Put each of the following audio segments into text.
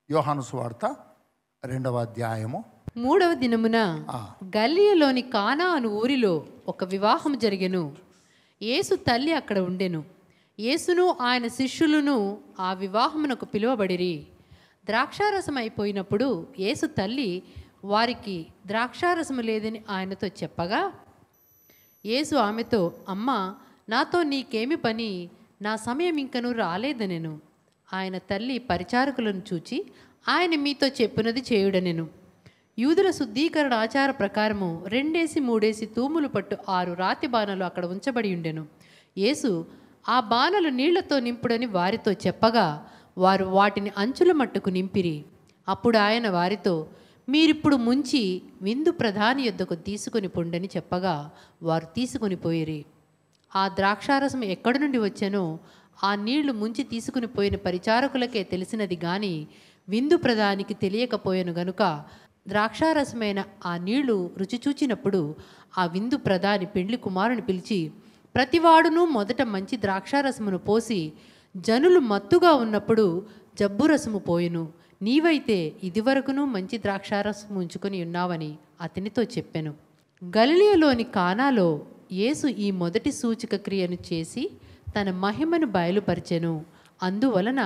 యోహాను సువార్త 2వ అధ్యాయము 3వ దినమున గలిలయలోని కానా అను ఊరిలో ఒక వివాహం జరిగెను. యేసు తల్లి అక్కడ ఉండెను. యేసును ఆయన శిష్యులను ఆ వివాహమునకు పిలువబడిరి. ద్రాక్షారసం అయిపోయినప్పుడు యేసు తల్లి వారికి ద్రాక్షారసము లేదని ఆయనతో చెప్పగా, యేసు ఆమెతో, అమ్మా, నాతో నీకేమి పని? నా సమయం ఇంకను రాలేదనెను. ఆయన తల్లి పరిచారకులను చూచి, ఆయన మీతో చెప్పినది చేయుడనెను. యూదుల శుద్ధీకరణ ఆచార ప్రకారము 2-3 తూములు పట్టు 6 రాతి బాణలు అక్కడ ఉంచబడి ఉండెను. యేసు ఆ బాణలు నీళ్లతో నింపుడని వారితో చెప్పగా, వారు వాటిని అంచుల మట్టుకు నింపిరి. అప్పుడు ఆయన వారితో, మీరిప్పుడు ముంచి విందు ప్రధాని యొద్దకు తీసుకుని పొండని చెప్పగా, వారు తీసుకుని పోయిరి. ఆ ద్రాక్షారసం ఎక్కడి నుండి వచ్చానో ఆ నీళ్లు ముంచి తీసుకుని పోయిన పరిచారకులకే తెలిసినది గాని విందు ప్రధానికి తెలియకపోయాను గనుక, ద్రాక్షారసమైన ఆ నీళ్లు రుచి చూచినప్పుడు ఆ విందు ప్రధాని పెండ్లి కుమారుని పిలిచి, ప్రతివాడును మొదట మంచి ద్రాక్షారసమును పోసి జనులు మత్తుగా ఉన్నప్పుడు జబ్బురసము పోయెను. నీవైతే ఇదివరకును మంచి ద్రాక్షారసము ఉంచుకొని ఉన్నావని అతనితో చెప్పెను. గలిలయలోని కానాలో యేసు ఈ మొదటి సూచక క్రియను చేసి తన మహిమను బయలుపరిచెను. అందువలన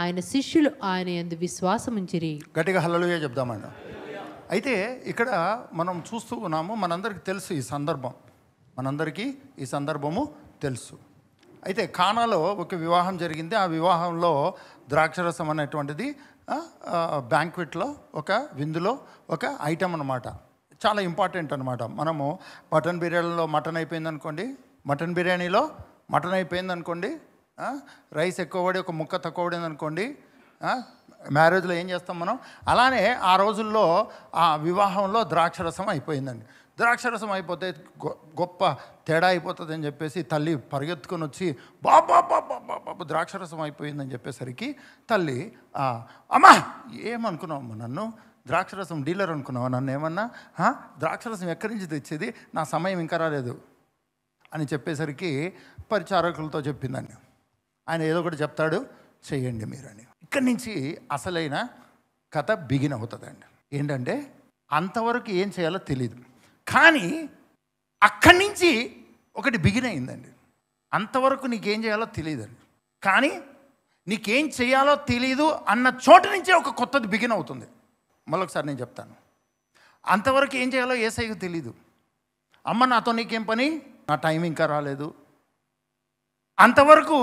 ఆయన శిష్యులు ఆయన యందు విశ్వాసముంచిరి. గట్టిగా హల్లెలూయా చెప్దామండి. అయితే ఇక్కడ మనం చూస్తూ ఉన్నాము, మనందరికీ తెలుసు ఈ సందర్భం, మనందరికీ ఈ సందర్భము తెలుసు. అయితే కానాలో ఒక వివాహం జరిగింది. ఆ వివాహంలో ద్రాక్షరసం అనేటువంటిది బ్యాంక్వెట్లో, ఒక విందులో ఒక ఐటమ్ అనమాట. చాలా ఇంపార్టెంట్ అనమాట. మనము మటన్ బిర్యానీలో మటన్ అయిపోయింది అనుకోండి, మటన్ బిర్యానీలో మటన్ అయిపోయింది అనుకోండి, రైస్ ఎక్కువ పడి ఒక ముక్క తక్కువ పడింది అనుకోండి, మ్యారేజ్లో ఏం చేస్తాం మనం? అలానే ఆ రోజుల్లో ఆ వివాహంలో ద్రాక్షరసం అయిపోయిందండి. ద్రాక్షరసం అయిపోతే గొప్ప తేడా అయిపోతుంది అని చెప్పేసి తల్లి పరిగెత్తుకొని వచ్చి, బాబా ద్రాక్షరసం అయిపోయిందని చెప్పేసరికి తల్లి, అమ్మా ఏమనుకున్నావమ్మా, నన్ను ద్రాక్షరసం డీలర్ అనుకున్నావా? నన్ను ఏమన్నా? ద్రాక్షరసం ఎక్కడి నుంచి తెచ్చేది? నా సమయం ఇంకా రాలేదు అని చెప్పేసరికి పరిచారకులతో చెప్పిందండి. ఆయన ఏదో ఒకటి చెప్తాడు, చెయ్యండి మీరని. ఇక్కడి నుంచి అసలైన కథ బిగిన్ అవుతుందండి. ఏంటంటే అంతవరకు ఏం చేయాలో తెలియదు, కానీ అక్కడి నుంచి ఒకటి బిగిన్ అయిందండి. అంతవరకు నీకేం చేయాలో తెలియదండి, కానీ నీకేం చేయాలో తెలియదు అన్న చోటు నుంచే ఒక కొత్తది బిగిన్ అవుతుంది. మరొకసారి నేను చెప్తాను. అంతవరకు ఏం చేయాలో యేసయ్యకు తెలీదు. అమ్మ, నాతో నీకేం పని? నా టైం ఇంకా రాలేదు. అంతవరకు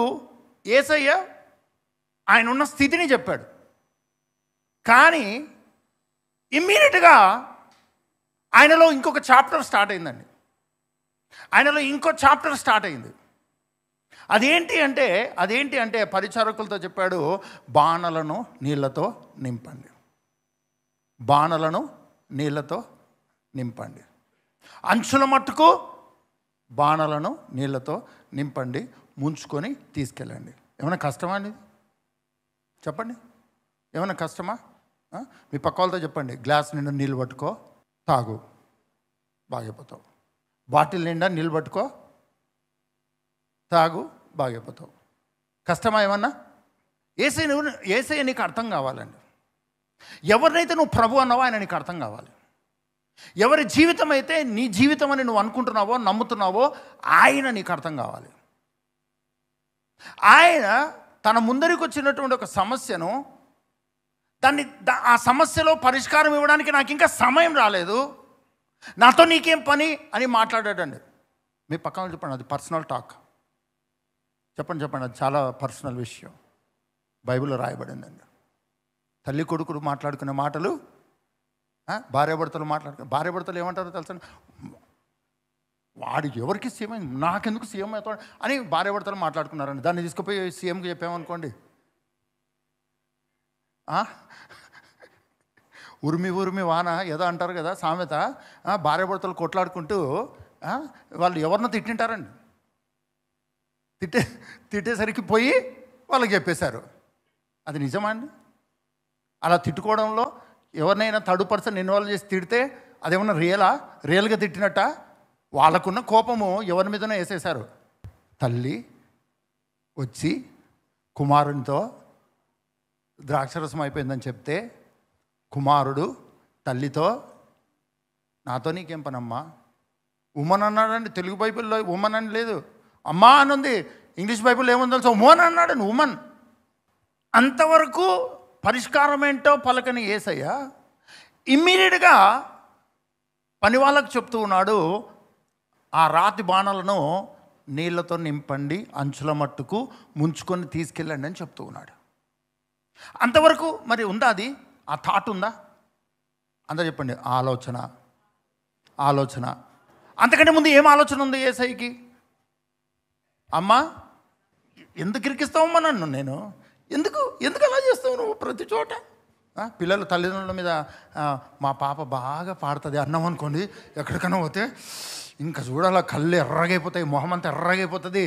యేసయ్య ఆయన ఉన్న స్థితిని చెప్పాడు. కానీ ఇమ్మీడియట్గా ఆయనలో ఇంకొక చాప్టర్ స్టార్ట్ అయిందండి. ఆయనలో ఇంకో చాప్టర్ స్టార్ట్ అయింది. అదేంటి అంటే పరిచారకులతో చెప్పాడు, బాణలను నీళ్లతో నింపండి, బాణలను నీళ్లతో నింపండి, అంచుల మట్టుకు బాణలను నీళ్లతో నింపండి, ముంచుకొని తీసుకెళ్ళండి. ఏమైనా కష్టమా అండి? చెప్పండి, ఏమైనా కష్టమా? మీ పక్క వాళ్ళతో చెప్పండి, గ్లాస్ నిండా నీళ్ళు పట్టుకో, తాగు, బాగైపోతావు. బాటిల్ నిండా నీళ్ళు పట్టుకో, తాగు, బాగైపోతావు. కష్టమా ఏమన్నా? యేసయ్య నీకు అర్థం కావాలండి. ఎవరినైతే నువ్వు ప్రభు అన్నావో ఆయన నీకు అర్థం కావాలి. ఎవరి జీవితం అయితే నీ జీవితం అని నువ్వు అనుకుంటున్నావో, నమ్ముతున్నావో, ఆయన నీకు అర్థం కావాలి. ఆయన తన ముందరికి వచ్చినటువంటి ఒక సమస్యను, ఆ సమస్యలో పరిష్కారం ఇవ్వడానికి నాకు ఇంకా సమయం రాలేదు, నాతో నీకేం పని అని మాట్లాడాడండి. మీ పక్కన చెప్పండి, అది పర్సనల్ టాక్. చెప్పండి, అది చాలా పర్సనల్ విషయం. బైబిల్లో రాయబడిందండి. తల్లి కొడుకులు మాట్లాడుకునే మాటలు, భార్యాభర్తలు ఏమంటారో తెలుసా? వాడు ఎవరికి సీఎం అయింది, నాకెందుకు సీఎం అవుతాడు అని భార్యాభర్తలు మాట్లాడుకున్నారండి. దాన్ని తీసుకుపోయి సీఎంకి చెప్పామనుకోండి, ఉరిమి వాన ఏదో అంటారు కదా సామెత. భార్యాభర్తలు కొట్లాడుకుంటూ వాళ్ళు ఎవరినో తిట్టింటారండి. తిట్టేసరికి పోయి వాళ్ళకి చెప్పేశారు. అది నిజమా అండి? అలా తిట్టుకోవడంలో ఎవరినైనా థర్డ్ పర్సన్ ఇన్వాల్వ్ చేసి తిడితే అదేమన్నా రియల్గా తిట్టినట్ట? వాళ్ళకున్న కోపము ఎవరి మీదనో వేసేశారు. తల్లి వచ్చి కుమారునితో ద్రాక్షరసం అయిపోయిందని చెప్తే కుమారుడు తల్లితో, నాతో నీకేం పనమ్మా, ఉమన్ అన్నాడండి. తెలుగు బైబిల్లో ఉమన్ అని లేదు, అమ్మా అని ఉంది. ఇంగ్లీష్ బైబిల్లో ఏముంది తెలుసా, ఉమన్ అన్నాడండి, ఉమన్. అంతవరకు పరిష్కారం ఏంటో పలకని యేసయ్య ఇమ్మీడియట్గా పని వాళ్ళకు చెప్తూ ఉన్నాడు, ఆ రాతి బాణలను నీళ్లతో నింపండి, అంచుల మట్టుకు ముంచుకొని తీసుకెళ్ళండి అని చెప్తూ ఉన్నాడు. అంతవరకు మరి ఉందా అది, ఆ థాట్ ఉందా? అందరూ చెప్పండి. ఆలోచన. అంతకంటే ముందు ఏం ఆలోచన ఉంది యేసయ్యకి? అమ్మా ఎందుకు ఇరికిస్తావమ్మా నన్ను, నేను ఎందుకు అలా చేస్తావు నువ్వు ప్రతి చోట? పిల్లలు తల్లిదండ్రుల మీద, మా పాప బాగా పాడుతుంది అన్నం అనుకోండి, ఎక్కడికైనా పోతే ఇంకా చూడాల, కళ్ళు ఎర్రగైపోతాయి, మొహం అంతా ఎర్రగైపోతుంది.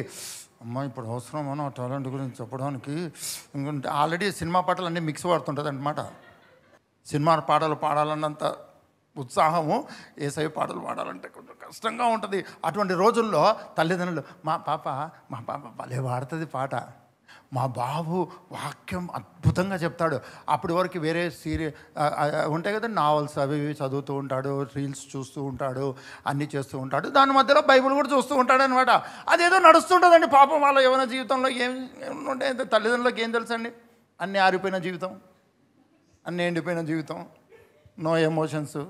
అమ్మ ఇప్పుడు అవసరమా నా టాలెంట్ గురించి చెప్పడానికి? ఎందుకంటే ఆల్రెడీ సినిమా పాటలు అన్నీ మిక్స్ పడుతుంటుంది అన్నమాట. సినిమా పాటలు పాడాలన్నంత ఉత్సాహము యేసయ్య పాటలు పాడాలంటే కొంచెం కష్టంగా ఉంటుంది. అటువంటి రోజుల్లో తల్లిదండ్రులు, మా పాప భలే పాడుతుంది పాట, మా బాబు వాక్యం అద్భుతంగా చెప్తాడు. అప్పటి వరకు వేరే ఉంటాయి కదా, నావల్స్ అవి ఇవి చదువుతూ ఉంటాడు, రీల్స్ చూస్తూ ఉంటాడు, అన్నీ చేస్తూ ఉంటాడు. దాని మధ్యలో బైబిల్ కూడా చూస్తూ ఉంటాడు అనమాట. అదేదో నడుస్తుంటుందండి. పాపం వాళ్ళ యవ్వన జీవితంలో ఏం ఉంటాయి, తల్లిదండ్రులకు ఏం తెలుసండి? అన్నీ ఆరిపోయిన జీవితం, అన్నీ ఎండిపోయిన జీవితం, నో ఎమోషన్స్.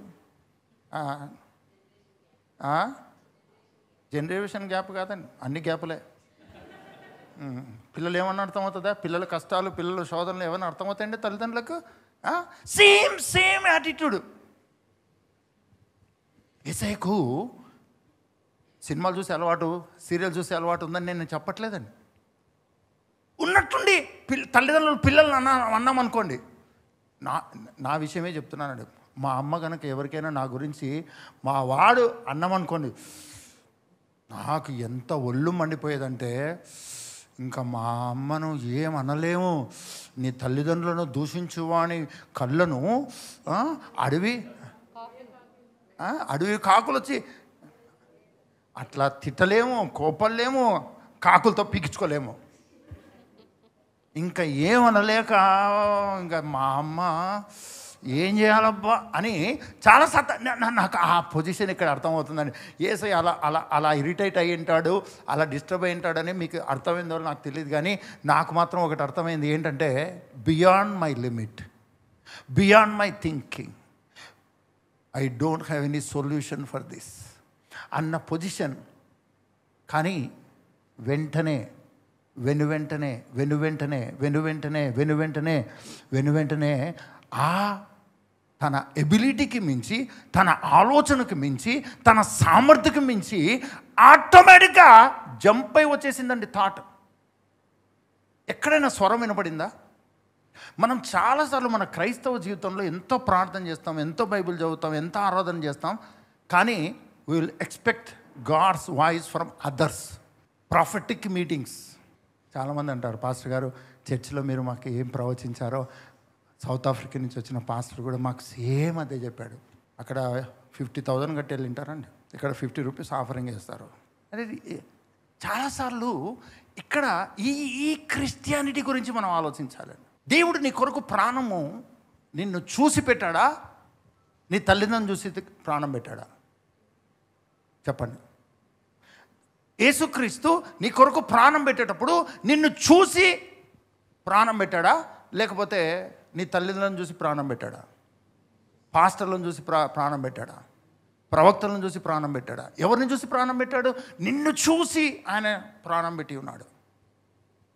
జనరేషన్ గ్యాప్ కాదండి, అన్ని గ్యాపులే. పిల్లలు ఏమన్నా అర్థమవుతుందా? పిల్లల కష్టాలు, పిల్లల శోధనలు ఏమన్నా అర్థమవుతాయండి తల్లిదండ్రులకు? Same attitude. యేసయ్యకు సినిమాలు చూసే అలవాటు, సీరియల్ చూసే అలవాటు ఉందని నేను చెప్పట్లేదండి. ఉన్నట్టుండి తల్లిదండ్రులు పిల్లల్ని అన్నామనుకోండి, నా విషయమే చెప్తున్నానండి. మా అమ్మ కనుక ఎవరికైనా నా గురించి మా వాడు అన్నామనుకోండి, నాకు ఎంత ఒళ్ళు మండిపోయేదంటే, ఇంకా మా అమ్మను ఏమనలేము, నీ తల్లిదండ్రులను దూషించువాని కళ్ళను అడవి కాకులు వచ్చి అట్లా తిట్టలేము, కోపలేము, కాకులతో పీకించుకోలేము. ఇంకా ఏమనలేక ఇంకా మా అమ్మ ఏం చేయాలబ్బా అని చాలా నాకు ఆ పొజిషన్ ఇక్కడ అర్థమవుతుందండి. యేసయ్య అలా ఇరిటేట్ అయ్యి ఉంటాడు, అలా డిస్టర్బ్ అయి ఉంటాడని మీకు అర్థమైందో నాకు తెలియదు, కానీ నాకు మాత్రం ఒకటి అర్థమైంది. ఏంటంటే beyond my limit, beyond my thinking, I don't have any solution for this అన్న పొజిషన్. కానీ వెంటనే తన ఎబిలిటీకి మించి, తన ఆలోచనకు మించి, తన సామర్థ్యకు మించి ఆటోమేటిక్గా జంప్ అయి వచ్చేసిందండి థాట్. ఎక్కడైనా స్వరం వినపడిందా? మనం చాలాసార్లు మన క్రైస్తవ జీవితంలో ఎంతో ప్రార్థన చేస్తాం, ఎంతో బైబిల్ చదువుతాం, ఎంతో ఆరాధన చేస్తాం, కానీ we will expect God's voice from others. Prophetic meetings. చాలామంది అంటారు, పాస్టర్ గారు చర్చిలో మీరు మాకు ఏం ప్రవచించారో, సౌత్ ఆఫ్రికా నుంచి వచ్చిన పాస్టర్ కూడా మాకు సేమ్ అదే చెప్పాడు. అక్కడ 50,000 కట్టి వెళ్ళింటారండి, ఇక్కడ 50 రూపీస్ ఆఫరింగ్ చేస్తారు. అదే చాలాసార్లు ఇక్కడ ఈ క్రిస్టియానిటీ గురించి మనం ఆలోచించాలండి. దేవుడు నీ కొరకు ప్రాణము నిన్ను చూసి పెట్టాడా, నీ తల్లిదండ్రులను చూసి ప్రాణం పెట్టాడా? చెప్పండి. యేసుక్రీస్తు నీ కొరకు ప్రాణం పెట్టేటప్పుడు నిన్ను చూసి ప్రాణం పెట్టాడా, లేకపోతే నీ తల్లిదండ్రులను చూసి ప్రాణం పెట్టాడా? పాస్టర్లను చూసి ప్రాణం పెట్టాడా? ప్రవక్తలను చూసి ప్రాణం పెట్టాడా? ఎవరిని చూసి ప్రాణం పెట్టాడు? నిన్ను చూసి ఆయన ప్రాణం పెట్టి ఉన్నాడు.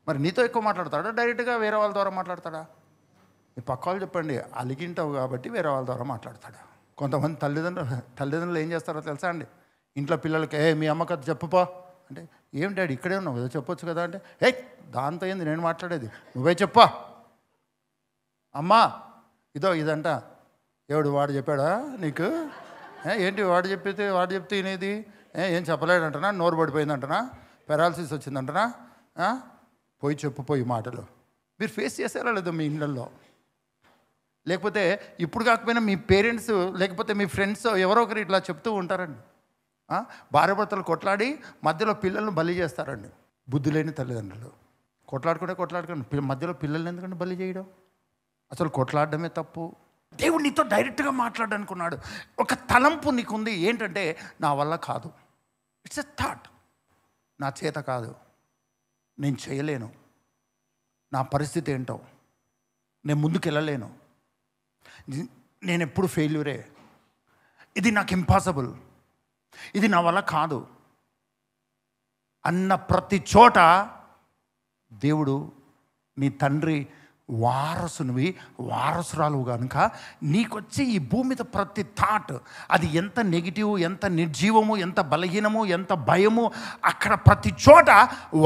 మరి నీతో ఎక్కువ మాట్లాడతాడా, డైరెక్ట్గా వేరే వాళ్ళ ద్వారా మాట్లాడతాడా? మీ పక్క వాళ్ళు చెప్పండి, అలిగింటావు కాబట్టి వేరే వాళ్ళ ద్వారా మాట్లాడతాడా? కొంతమంది తల్లిదండ్రులు ఏం చేస్తారో తెలుసా అండి? ఇంట్లో పిల్లలకి మీ అమ్మ కథ చెప్పుపో అంటే, ఏం డాడీ ఇక్కడే ఉన్నావు కదా చెప్పొచ్చు కదా అంటే, దాంతో ఏంది నేను మాట్లాడేది, నువ్వే చెప్పా. అమ్మా ఇదంట, వాడు చెప్పాడా నీకు? ఏంటి వాడు చెప్తే వినేది? ఏం చెప్పలేడంటనా, నోరు పడిపోయిందంటనా, పెరాలసిస్ వచ్చిందంటనా? పోయి చెప్పుపోయి మాటలు మీరు ఫేస్ చేశారా లేదో మీ ఇళ్ళల్లో? లేకపోతే ఇప్పుడు కాకపోయినా మీ పేరెంట్స్ లేకపోతే మీ ఫ్రెండ్స్ ఎవరో ఒకరు ఇట్లా చెప్తూ ఉంటారండి. భార్యాభర్తలు కొట్లాడి మధ్యలో పిల్లలను బలి చేస్తారండి. బుద్ధి లేని తల్లిదండ్రులు కొట్లాడుకుంటే మధ్యలో పిల్లల్ని ఎందుకంటే బలి చేయడం? అసలు కొట్లాడడమే తప్పు. దేవుడు నీతో డైరెక్ట్గా మాట్లాడనుకున్నాడు. ఒక తలంపు నీకుంది, ఏంటంటే నా వల్ల కాదు. It's a thought. నా చేత కాదు, నేను చేయలేను, నా పరిస్థితి ఏంటో, నేను ముందుకు వెళ్ళలేను, నేను ఎప్పుడు ఫెయిల్యూరే, ఇది నాకు ఇంపాసిబుల్, ఇది నా వల్ల కాదు అన్న ప్రతి చోట దేవుడు నీ తండ్రి వారసురాలు కనుక నీకొచ్చి ఈ భూమి మీద ప్రతి థాట్, అది ఎంత నెగిటివ్, ఎంత నిర్జీవము, ఎంత బలహీనము, ఎంత భయము, అక్కడ ప్రతి చోట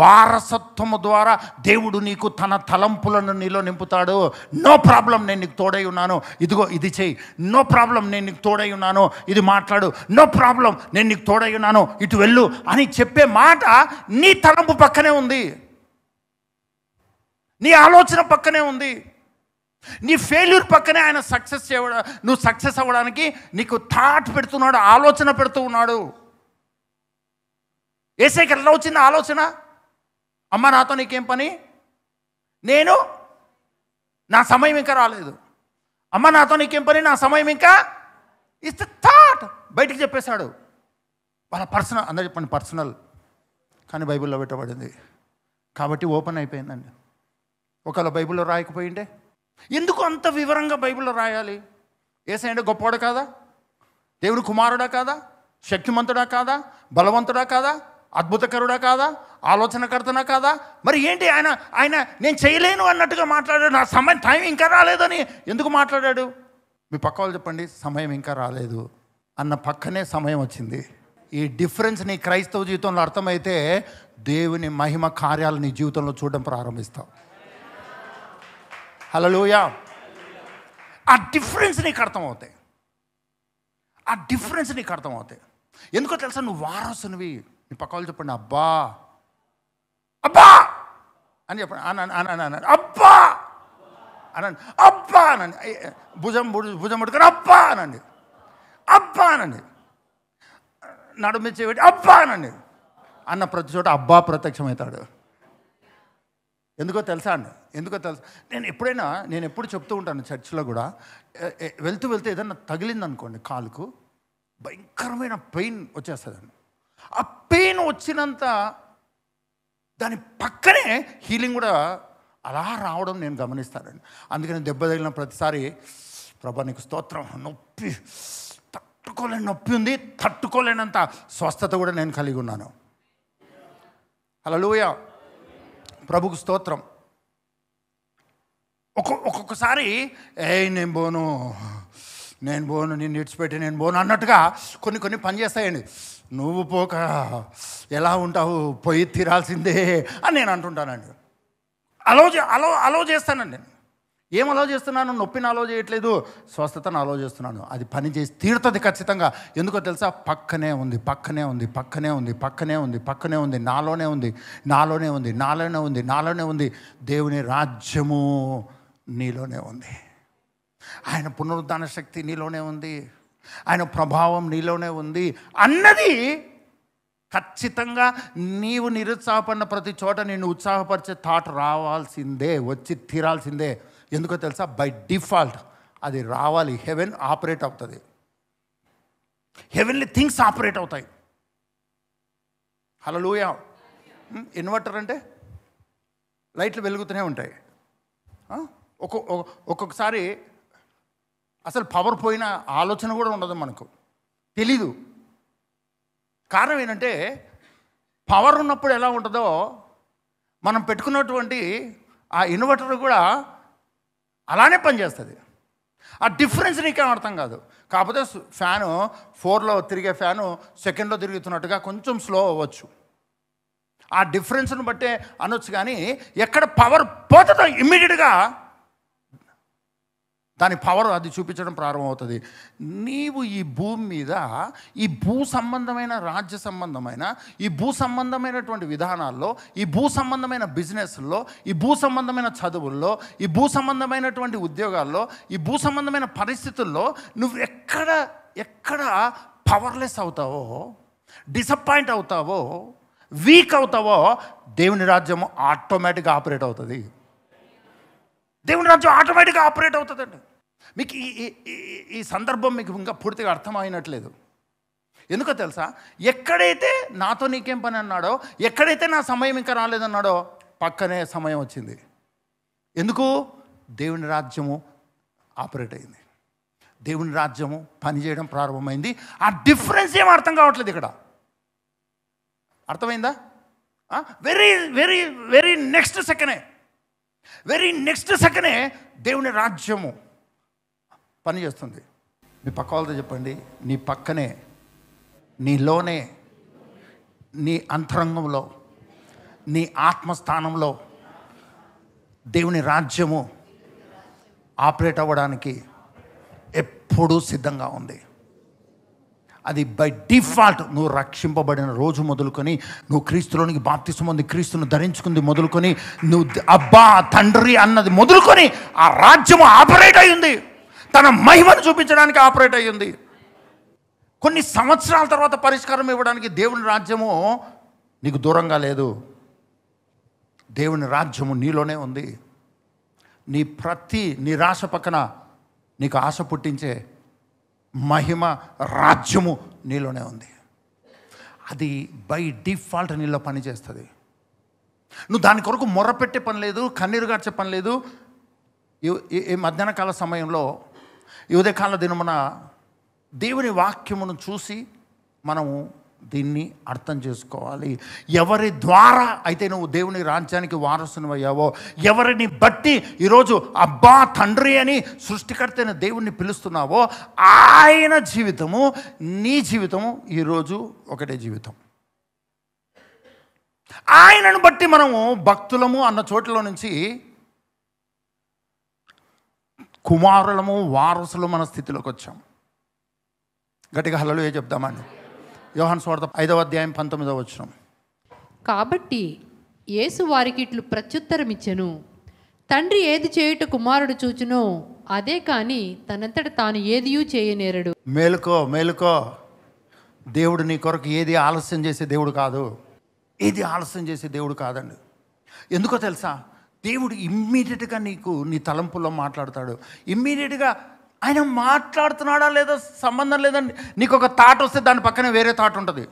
వారసత్వము ద్వారా దేవుడు నీకు తన తలంపులను నీలో నింపుతాడు. నో ప్రాబ్లం, నేను నీకు తోడై ఉన్నాను, ఇదిగో ఇది చెయ్యి. నో ప్రాబ్లం, నేను నీకు తోడై ఉన్నాను, ఇది మాట్లాడు. నో ప్రాబ్లం, నేను నీకు తోడై ఉన్నాను, ఇటు వెళ్ళు అని చెప్పే మాట నీ తలంపు పక్కనే ఉంది, నీ ఆలోచన పక్కనే ఉంది, నీ ఫెయిల్యూర్ పక్కనే ఆయన నువ్వు సక్సెస్ అవ్వడానికి నీకు థాట్ పెడుతున్నాడు, ఆలోచన పెడుతూ ఉన్నాడు. యేసయ్యకి ఎలా వచ్చింది ఆలోచన? అమ్మ నాతో నీకేం పని, నా సమయం ఇంకా రాలేదు. అమ్మ నాతో నీకేం పని, నా సమయం ఇంకా. It's the thought. బయటికి చెప్పేశాడు. వాళ్ళ పర్సనల్, అందరూ చెప్పండి పర్సనల్, కానీ బైబిల్లో పెట్టబడింది కాబట్టి ఓపెన్ అయిపోయిందండి. ఒకవేళ బైబిల్లో రాయకపోయింటే, ఎందుకు అంత వివరంగా బైబిల్లో రాయాలి? యేసయ్య గొప్పవాడు కాదా? దేవుని కుమారుడా కాదా? శక్తిమంతుడా కాదా? బలవంతుడా కాదా? అద్భుతకరుడా కాదా? ఆలోచనకర్తనా కాదా? మరి ఏంటి ఆయన నేను చేయలేను అన్నట్టుగా మాట్లాడాడు. నా టైం ఇంకా రాలేదని ఎందుకు మాట్లాడాడు? మీ పక్క వాళ్ళు చెప్పండి, సమయం ఇంకా రాలేదు అన్న పక్కనే సమయం వచ్చింది. ఈ డిఫరెన్స్ నీ క్రైస్తవ జీవితంలో అర్థమైతే దేవుని మహిమ కార్యాలు నీ జీవితంలో చూడడం ప్రారంభిస్తావు. హల్లెలూయా. ఆ డిఫరెన్స్ నీకు అర్థమవుతాయి, ఆ డిఫరెన్స్ నీకు అర్థమవుతాయి. ఎందుకో తెలుసా? నువ్వు వారసునివి. నీ పక్క వాళ్ళు చెప్పండి, అబ్బా అబ్బా అని చెప్పండి. అనండి అబ్బా అనండి, అబ్బా అనండి. భుజం పట్టుకొని అబ్బా అనండి, అబ్బా అనండి. నడుము చేయబెట్టి అబ్బా అనండి. అన్న ప్రతి చోట అబ్బా ప్రత్యక్షమవుతాడు. ఎందుకో తెలుసా అండి? ఎందుకో తెలుసా? నేను ఎప్పుడు చెప్తూ ఉంటాను చర్చిలో కూడా, వెళ్తూ ఏదన్నా తగిలిందనుకోండి కాలుకు, భయంకరమైన పెయిన్ వచ్చేస్తుందండి. ఆ పెయిన్ వచ్చినంత దాని పక్కనే హీలింగ్ కూడా అలా రావడం నేను గమనిస్తానండి. అందుకని దెబ్బ తగిలిన ప్రతిసారి, ప్రభా నీకు స్తోత్రం, తట్టుకోలేని నొప్పి ఉంది, తట్టుకోలేనంత స్వస్థత కూడా నేను కలిగి ఉన్నాను. హల్లెలూయా. ప్రభుకు స్తోత్రం. ఒక్కొక్కసారి నేను పోను నేను విడిచిపెట్టి నేను పోను అన్నట్టుగా కొన్ని పని చేస్తాయండి. నువ్వు పోక ఎలా ఉంటావు, పోయి తీరాల్సిందే అని నేను అంటుంటానండి. అలో చేస్తానండి. ఏం అలో చేస్తున్నాను? నొప్పిని అలో చేయట్లేదు, స్వస్థతను అలో చేస్తున్నాను. అది పని చేసి తీరుతుంది ఖచ్చితంగా. ఎందుకో తెలుసా? పక్కనే ఉంది, నాలోనే ఉంది. దేవుని రాజ్యము నీలోనే ఉంది, ఆయన పునరుద్ధాన శక్తి నీలోనే ఉంది, ఆయన ప్రభావం నీలోనే ఉంది అన్నది ఖచ్చితంగా. నీవు నిరుత్సాహపడిన ప్రతి చోట నిన్ను ఉత్సాహపరిచే థాట్ రావాల్సిందే, వచ్చి తీరాల్సిందే. ఎందుకో తెలుసా? బై డిఫాల్ట్ అది రావాలి. హెవెన్ ఆపరేట్ అవుతుంది, హెవెన్లీ థింగ్స్ ఆపరేట్ అవుతాయి. హల్లెలూయా. ఇన్వర్టర్ అంటే లైట్లు వెలుగుతూనే ఉంటాయి. ఒక్కొక్కసారి అసలు పవర్ పోయిన ఆలోచన కూడా ఉండదు, మనకు తెలీదు. కారణం ఏంటంటే, పవర్ ఉన్నప్పుడు ఎలా ఉంటుందో మనం పెట్టుకున్నటువంటి ఆ ఇన్వర్టర్ కూడా అలానే పనిచేస్తుంది. ఆ డిఫరెన్స్ నీకేం అర్థం కాదు. కాకపోతే ఫ్యాను 4లో తిరిగే ఫ్యాను సెకండ్లో తిరుగుతున్నట్టుగా కొంచెం స్లో అవ్వచ్చు. ఆ డిఫరెన్స్ను బట్టే అనొచ్చు. కానీ ఎక్కడ పవర్ పోతుందో ఇమ్మీడియట్గా దాని పవర్ అది చూపించడం ప్రారంభమవుతుంది. నీవు ఈ భూమి మీద ఈ భూ సంబంధమైన, రాజ్య సంబంధమైన, ఈ భూ సంబంధమైనటువంటి విధానాల్లో, ఈ భూ సంబంధమైన బిజినెస్ల్లో, ఈ భూ సంబంధమైన చదువుల్లో, ఈ భూ సంబంధమైనటువంటి ఉద్యోగాల్లో, ఈ భూ సంబంధమైన పరిస్థితుల్లో నువ్వు ఎక్కడ పవర్లెస్ అవుతావో, డిసప్పాయింట్ అవుతావో, వీక్ అవుతావో, దేవుని రాజ్యము ఆటోమేటిక్గా ఆపరేట్ అవుతుంది. దేవుని రాజ్యం ఆటోమేటిక్గా ఆపరేట్ అవుతుందండి. మీకు ఈ సందర్భం మీకు ఇంకా పూర్తిగా అర్థమైనట్లేదు. ఎందుకో తెలుసా, ఎక్కడైతే నాతో నీకేం పని అన్నాడో, ఎక్కడైతే నా సమయం ఇంకా రాలేదన్నాడో పక్కనే సమయం వచ్చింది. ఎందుకు? దేవుని రాజ్యము ఆపరేట్ అయింది, దేవుని రాజ్యము పనిచేయడం ప్రారంభమైంది. ఆ డిఫరెన్స్ ఏం అర్థం కావట్లేదు ఇక్కడ. అర్థమైందా? వెరీ వెరీ వెరీ నెక్స్ట్ సెకండే దేవుని రాజ్యము పనిచేస్తుంది. మీ పక్క వాళ్ళతో చెప్పండి, నీ పక్కనే, నీలోనే, నీ అంతరంగంలో, నీ ఆత్మస్థానంలో దేవుని రాజ్యము ఆపరేట్ అవ్వడానికి ఎప్పుడూ సిద్ధంగా ఉంది. అది బై డిఫాల్ట్ నువ్వు రక్షింపబడిన రోజు మొదలుకొని, నువ్వు క్రీస్తులోనికి బాప్తిసం పొంది క్రీస్తును ధరించుకుంది మొదలుకొని, నువ్వు అబ్బా తండ్రి అన్నది మొదలుకొని ఆ రాజ్యము ఆపరేట్ అయ్యింది. తన మహిమను చూపించడానికి ఆపరేట్ అయ్యింది. కొన్ని సంవత్సరాల తర్వాత పరిష్కారం ఇవ్వడానికి దేవుని రాజ్యము నీకు దూరంగా లేదు. దేవుని రాజ్యము నీలోనే ఉంది. నీ ప్రతి నిరాశ పక్కన నీకు ఆశ పుట్టించే మహిమ రాజ్యము నీలోనే ఉంది. అది బై డిఫాల్ట్ నీలో పనిచేస్తుంది. నువ్వు దాని కొరకు మొర్రపెట్టే పని లేదు, కన్నీరు గార్చే పని లేదు. ఈ మధ్యాహ్న కాల సమయంలో, ఈ ఉదయకాల దినమున దేవుని వాక్యమును చూసి మనము దీన్ని అర్థం చేసుకోవాలి. ఎవరి ద్వారా అయితే నువ్వు దేవుని రాజ్యానికి వారసునివయ్యావో, ఎవరిని బట్టి ఈరోజు అబ్బా తండ్రి అని సృష్టికర్త అయిన దేవుణ్ణి పిలుస్తున్నావో, ఆయన జీవితము నీ జీవితము ఈరోజు ఒకటే జీవితం. ఆయనను బట్టి మనము భక్తులము అన్న చోట్ల నుంచి కుమారులము, వారసులు మన స్థితిలోకి వచ్చాం. గట్టిగా హల్లెలూయా చెప్దామండి. యోహాను సువార్త 5వ అధ్యాయం 19వ వచనం. కాబట్టి యేసు వారికి ఇట్లు ప్రత్యుత్తరమిచ్చెను, తండ్రి ఏది చేయుట కుమారుడు చూచునో అదే కాని తనంతట తాను ఏదియూ చేయనేరడు. మేలుకో. దేవుడు నీ కొరకు ఏది ఆలస్యం చేసే దేవుడు కాదు. ఏది ఆలస్యం చేసే దేవుడు కాదండి. ఎందుకో తెలుసా, దేవుడు ఇమ్మీడియట్గా నీకు నీ తలంపుల్లో మాట్లాడతాడు. ఇమ్మీడియట్గా ఆయన మాట్లాడుతున్నాడా లేదా సంబంధం లేదండి. నీకు ఒక థాట్ వస్తే దాని పక్కనే వేరే థాట్ ఉంటుంది.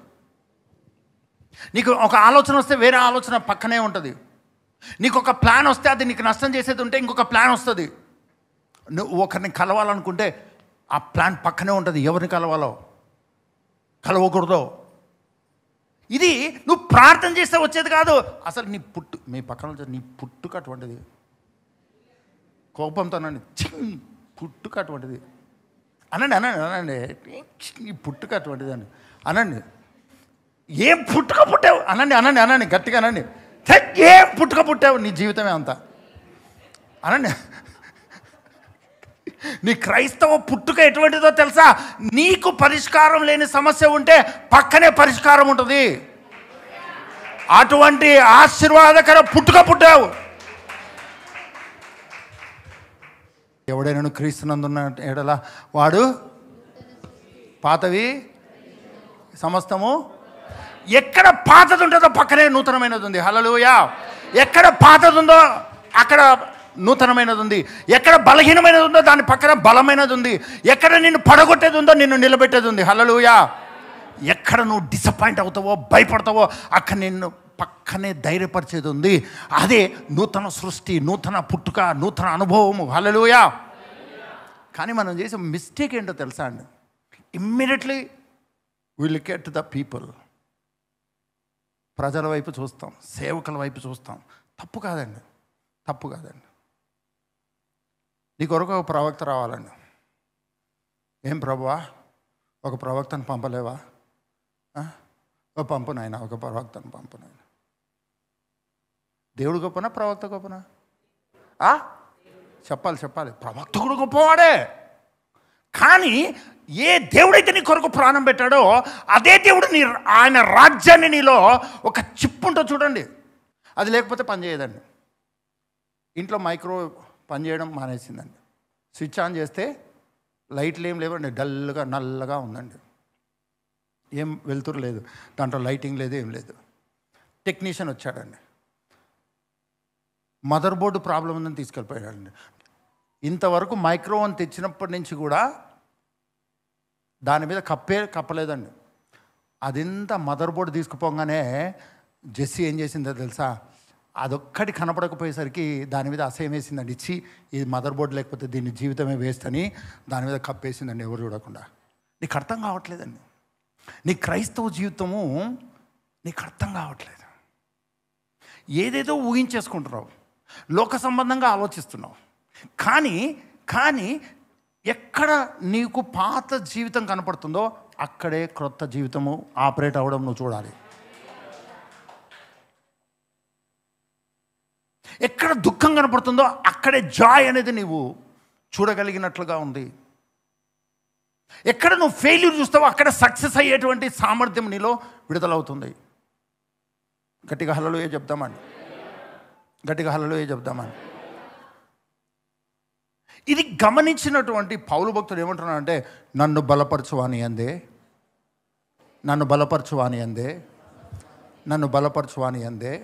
నీకు ఒక ఆలోచన వస్తే వేరే ఆలోచన పక్కనే ఉంటుంది. నీకు ఒక ప్లాన్ వస్తే అది నీకు నష్టం చేసేది ఉంటే ఇంకొక ప్లాన్ వస్తుంది. నువ్వు ఒకరిని కలవాలనుకుంటే ఆ ప్లాన్ పక్కనే ఉంటుంది. ఎవరిని కలవాలో, కలవకూడదో. ఇది నువ్వు ప్రార్థన చేస్తే వచ్చేది కాదు. అసలు మీ పక్కన నీ పుట్టుక అటువంటిది. కోపంతోనండి, పుట్టుక అటువంటిది అనండి. ఈ పుట్టుక అటువంటిది అండి అనండి. ఏం పుట్టుక పుట్టావు అనండి గట్టిగా అనండి. ఏం పుట్టుక పుట్టావు, నీ జీవితమే అంతా అనండి. నీ క్రైస్తవ పుట్టుక ఎటువంటిదో తెలుసా? నీకు పరిష్కారం లేని సమస్య ఉంటే పక్కనే పరిష్కారం ఉంటుంది. అటువంటి ఆశీర్వాదకర పుట్టుక పుట్టావు. ఎవడైనా క్రీస్తునందున్న ఎడల వాడు పాతవి సమస్తము. ఎక్కడ పాతది ఉంటుందో పక్కనే నూతనమైనది ఉంది. హల్లెలూయా. ఎక్కడ పాతది ఉందో అక్కడ నూతనమైనది ఉంది. ఎక్కడ బలహీనమైనది ఉందో దాని పక్కన బలమైనది ఉంది. ఎక్కడ నిన్ను పడగొట్టేది ఉందో నిన్ను నిలబెట్టేది ఉంది. హల్లెలూయా. ఎక్కడ నువ్వు డిసప్పాయింట్ అవుతావో, భయపడతావో అక్కడ నిన్ను పక్కనే ధైర్యపరిచేది ఉంది. అదే నూతన సృష్టి, నూతన పుట్టుక, నూతన అనుభవము. హల్లెలూయా. కానీ మనం చేసే మిస్టేక్ ఏంటో తెలుసా అండి? Immediately we look at the people. ప్రజల వైపు చూస్తాం, సేవకుల వైపు చూస్తాం. తప్పు కాదండి. నీ కొరకు ఒక ప్రవక్త రావాలండి. ఏం ప్రభువా, ఒక ప్రవక్తను పంపలేవా? ఒక పంపు నాయన, ఒక ప్రవక్తను పంపు నాయన. దేవుడు గొప్పనా, ప్రవక్త గొప్పనా? చెప్పాలి. ప్రవక్త కూడా గొప్పవాడే. కానీ ఏ దేవుడైతే నీ కొరకు ప్రాణం పెట్టాడో అదే దేవుడు ఆయన రాజ్యాన్ని నీలో ఒక చిప్ ఉంటో చూడండి. అది లేకపోతే పనిచేయదండి. ఇంట్లో మైక్రో పనిచేయడం మానేసిందండి. స్విచ్ ఆన్ చేస్తే లైట్లు ఏం లేవండి, డల్గా నల్లగా ఉందండి. ఏం వెలుతురు లేదు, దాంట్లో లైటింగ్ లేదు, ఏం లేదు. టెక్నీషియన్ వచ్చాడండి. మదర్ బోర్డు ప్రాబ్లం ఉందని తీసుకెళ్ళిపోయాడండి. ఇంతవరకు మైక్రోవన్ తెచ్చినప్పటి నుంచి కూడా దాని మీద కప్పలేదండి. అదింత మదర్ బోర్డు తీసుకుపోగానే జెస్సీ ఏం చేసిందో తెలుసా, అదొక్కటి కనపడకపోయేసరికి దాని మీద అసహ్యం వేసిందండి. ఇచ్చి ఈ మదర్ బోర్డు లేకపోతే దీని జీవితమే వేస్ట్ అని దాని మీద కప్పేసిందండి, ఎవరు చూడకుండా. నీకు అర్థం కావట్లేదండి, నీ క్రైస్తవ జీవితము నీకు అర్థం కావట్లేదు. ఏదేదో ఊహించేసుకుంటున్నావు, లోక సంబంధంగా ఆలోచిస్తున్నావు. కానీ ఎక్కడ నీకు పాత జీవితం కనపడుతుందో అక్కడే క్రొత్త జీవితము ఆపరేట్ అవ్వడం నువ్వు చూడాలి. ఎక్కడ దుఃఖం కనపడుతుందో అక్కడే జాయ్ అనేది నీవు చూడగలిగినట్లుగా ఉంది. ఎక్కడ నువ్వు ఫెయిల్యూర్ చూస్తావో అక్కడ సక్సెస్ అయ్యేటువంటి సామర్థ్యం నీలో విడుదలవుతుంది. గట్టిగా హల్లెలూయా చెప్దామండి, గట్టిగా హల్లెలూయా చెప్దామండి. ఇది గమనించినటువంటి పౌలు భక్తుడు ఏమంటున్నాడంటే, నన్ను బలపరచువాని అందే, నన్ను బలపరచువాని అందే, నన్ను బలపరచువాని అందే.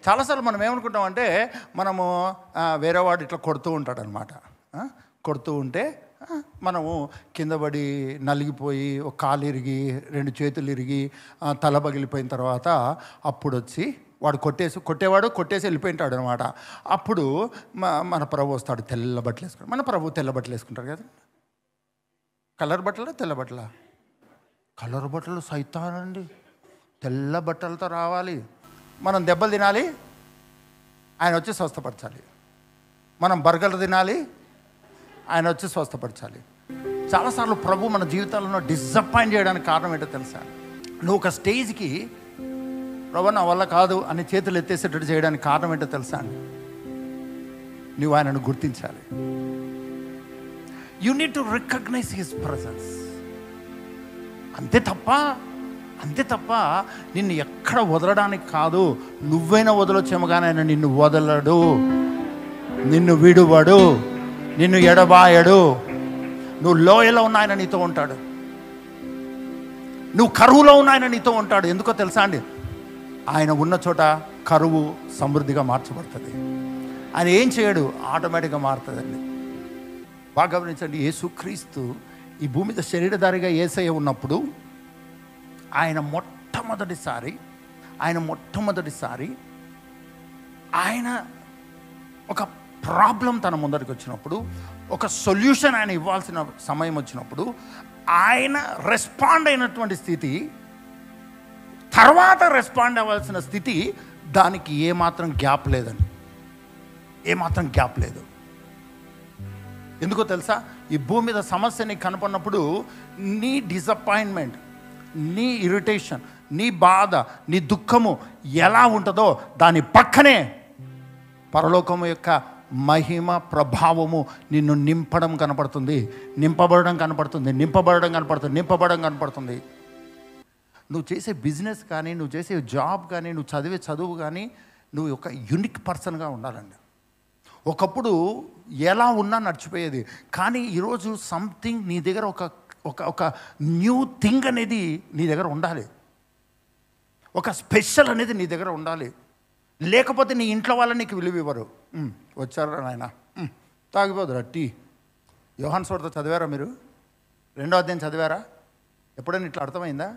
చాలాసార్లు మనం ఏమనుకుంటామంటే, మనము వేరే వాడు ఇట్లా కొడుతూ ఉంటాడనమాట. కొడుతూ ఉంటే మనము కింద పడి నలిగిపోయి ఒక కాలు ఇరిగి 2 చేతులు ఇరిగి తల పగిలిపోయిన తర్వాత అప్పుడు వచ్చి వాడు కొట్టేవాడు కొట్టేసి వెళ్ళిపోయింటాడు అనమాట. అప్పుడు మన ప్రభు వస్తాడు, తెల్ల బట్టలు వేసుకుంటాడు. మన ప్రభు తెల్ల బట్టలు వేసుకుంటారు కదా. కలర్ బట్టలా తెల్ల బట్టలా? కలర్ బట్టలు సైతానండి, తెల్ల బట్టలతో రావాలి. మనం దెబ్బలు తినాలి, ఆయన వచ్చి స్వస్థపరచాలి. మనం బర్గర్లు తినాలి, ఆయన వచ్చి స్వస్థపరచాలి. చాలాసార్లు ప్రభు మన జీవితాలను డిసప్పాయింట్ చేయడానికి కారణం ఏంటో తెలుసా? నువ్వు ఒక స్టేజ్కి ప్రభు నా వల్ల కాదు అని చేతులు ఎత్తేసేటట్టు చేయడానికి కారణం ఏంటో తెలుసా అండి? నువ్వు ఆయనను గుర్తించాలి. You need to recognise his presence. అంతే తప్ప నిన్ను ఎక్కడ వదలడానికి కాదు. నువ్వైనా వదలొచ్చేమో కానీ ఆయన నిన్ను వదలడు, నిన్ను విడువడు, నిన్ను ఎడబాయడు. నువ్వు లోయలో ఉన్న ఆయన నీతో ఉంటాడు, నువ్వు కరువులో ఉన్న ఆయన నీతో ఉంటాడు. ఎందుకో తెలుసా అండి? ఆయన ఉన్న చోట కరువు సమృద్ధిగా మార్చబడుతుంది. ఆయన ఏం చేయడు, ఆటోమేటిక్గా మారుతుందండి. బాగా గమనించండి, యేసుక్రీస్తు ఈ భూమి మీద శరీరధారిగా యేసయ్య ఉన్నప్పుడు ఆయన మొట్టమొదటిసారి ఆయన ఒక ప్రాబ్లం తన ముందరికి వచ్చినప్పుడు, ఒక సొల్యూషన్ ఆయన ఇవ్వాల్సిన సమయం వచ్చినప్పుడు ఆయన రెస్పాండ్ అయినటువంటి స్థితి, తర్వాత రెస్పాండ్ అవ్వాల్సిన స్థితి, దానికి ఏమాత్రం గ్యాప్ లేదండి, ఏమాత్రం గ్యాప్ లేదు. ఎందుకో తెలుసా? ఈ భూమి మీద సమస్య నీకు కనపడినప్పుడు నీ డిసప్పాయింట్మెంట్, నీ ఇరిటేషన్, నీ బాధ, నీ దుఃఖము ఎలా ఉంటుందో దాని పక్కనే పరలోకము యొక్క మహిమ ప్రభావము నిన్ను నింపడం కనపడుతుంది, నింపబడడం కనపడుతుంది. నువ్వు చేసే బిజినెస్ కానీ, నువ్వు చేసే జాబ్ కానీ, నువ్వు చదివే చదువు కానీ, నువ్వు ఒక యూనిక్ పర్సన్గా ఉండాలండి. ఒకప్పుడు ఎలా ఉన్నా నడిచిపోయేది, కానీ ఈరోజు సంథింగ్ నీ దగ్గర ఒక న్యూ థింగ్ అనేది నీ దగ్గర ఉండాలి, ఒక స్పెషల్ అనేది నీ దగ్గర ఉండాలి. లేకపోతే నీ ఇంట్లో వాళ్ళని నీకు విలువ ఇవ్వరు. వచ్చారా నాయన, తాగిపోదురా టీ. యోహాను సువార్త చదివారా మీరు? 2వ అధ్యాయం చదివారా? ఎప్పుడైనా ఇట్లా అర్థమైందా?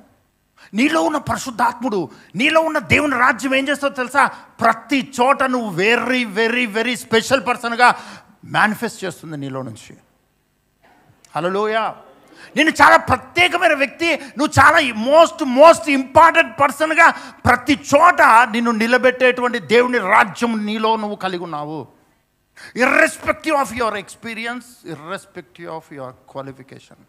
నీలో ఉన్న పరిశుద్ధాత్ముడు, నీలో ఉన్న దేవుని రాజ్యం ఏం చేస్తుందో తెలుసా? ప్రతి చోట నువ్వు వెరీ వెరీ వెరీ స్పెషల్ పర్సన్గా మేనిఫెస్ట్ చేస్తుంది నీలో నుంచి. హల్లెలూయా. నేను చాలా ప్రత్యేకమైన వ్యక్తి, నువ్వు చాలా మోస్ట్ ఇంపార్టెంట్ పర్సన్గా ప్రతి చోట నిన్ను నిలబెట్టేటువంటి దేవుని రాజ్యం నీలో నువ్వు కలిగి ఉన్నావు. Irrespective of your experience, irrespective of your qualification.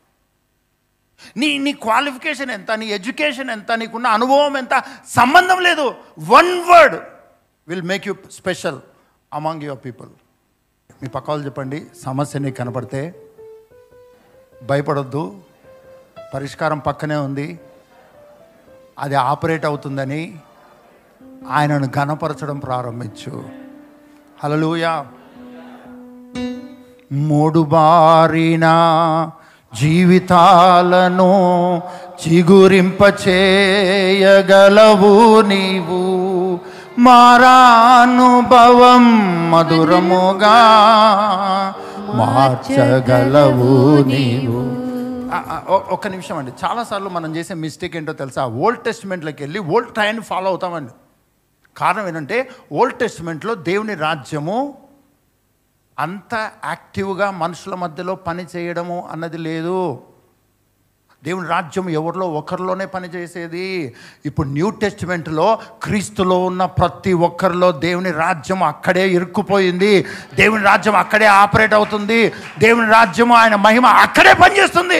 నీ క్వాలిఫికేషన్ ఎంత, నీ ఎడ్యుకేషన్ ఎంత, నీకున్న అనుభవం ఎంత, సంబంధం లేదు. One word will make you special among your people. మీ పక్క వాళ్ళు చెప్పండి, సమస్య నీకు కనపడితే భయపడొద్దు, పరిష్కారం పక్కనే ఉంది, అది ఆపరేట్ అవుతుందని ఆయనను ఘనపరచడం ప్రారంభించు. హల్లెలూయా. మోడుబారిన జీవితాలను చిగురింపచేయగలవు నీవు, మారానుభవం మధురముగా మార్చగలవు నీవు. ఒక్క నిమిషం అండి. చాలాసార్లు మనం చేసే మిస్టేక్ ఏంటో తెలుసా? ఓల్డ్ టెస్ట్మెంట్లోకి వెళ్ళి ఓల్డ్ టైంని ఫాలో అవుతామండి. కారణం ఏంటంటే ఓల్డ్ టెస్ట్మెంట్లో దేవుని రాజ్యము అంత యాక్టివ్గా మనుషుల మధ్యలో పని చేయడము అన్నది లేదు. దేవుని రాజ్యం ఎవరిలో ఒకరిలోనే పనిచేసేది. ఇప్పుడు న్యూ టెస్ట్మెంట్లో క్రీస్తులో ఉన్న ప్రతి ఒక్కరిలో దేవుని రాజ్యం అక్కడే ఇరుక్కుపోయింది. దేవుని రాజ్యం అక్కడే ఆపరేట్ అవుతుంది. దేవుని రాజ్యం ఆయన మహిమ అక్కడే పనిచేస్తుంది.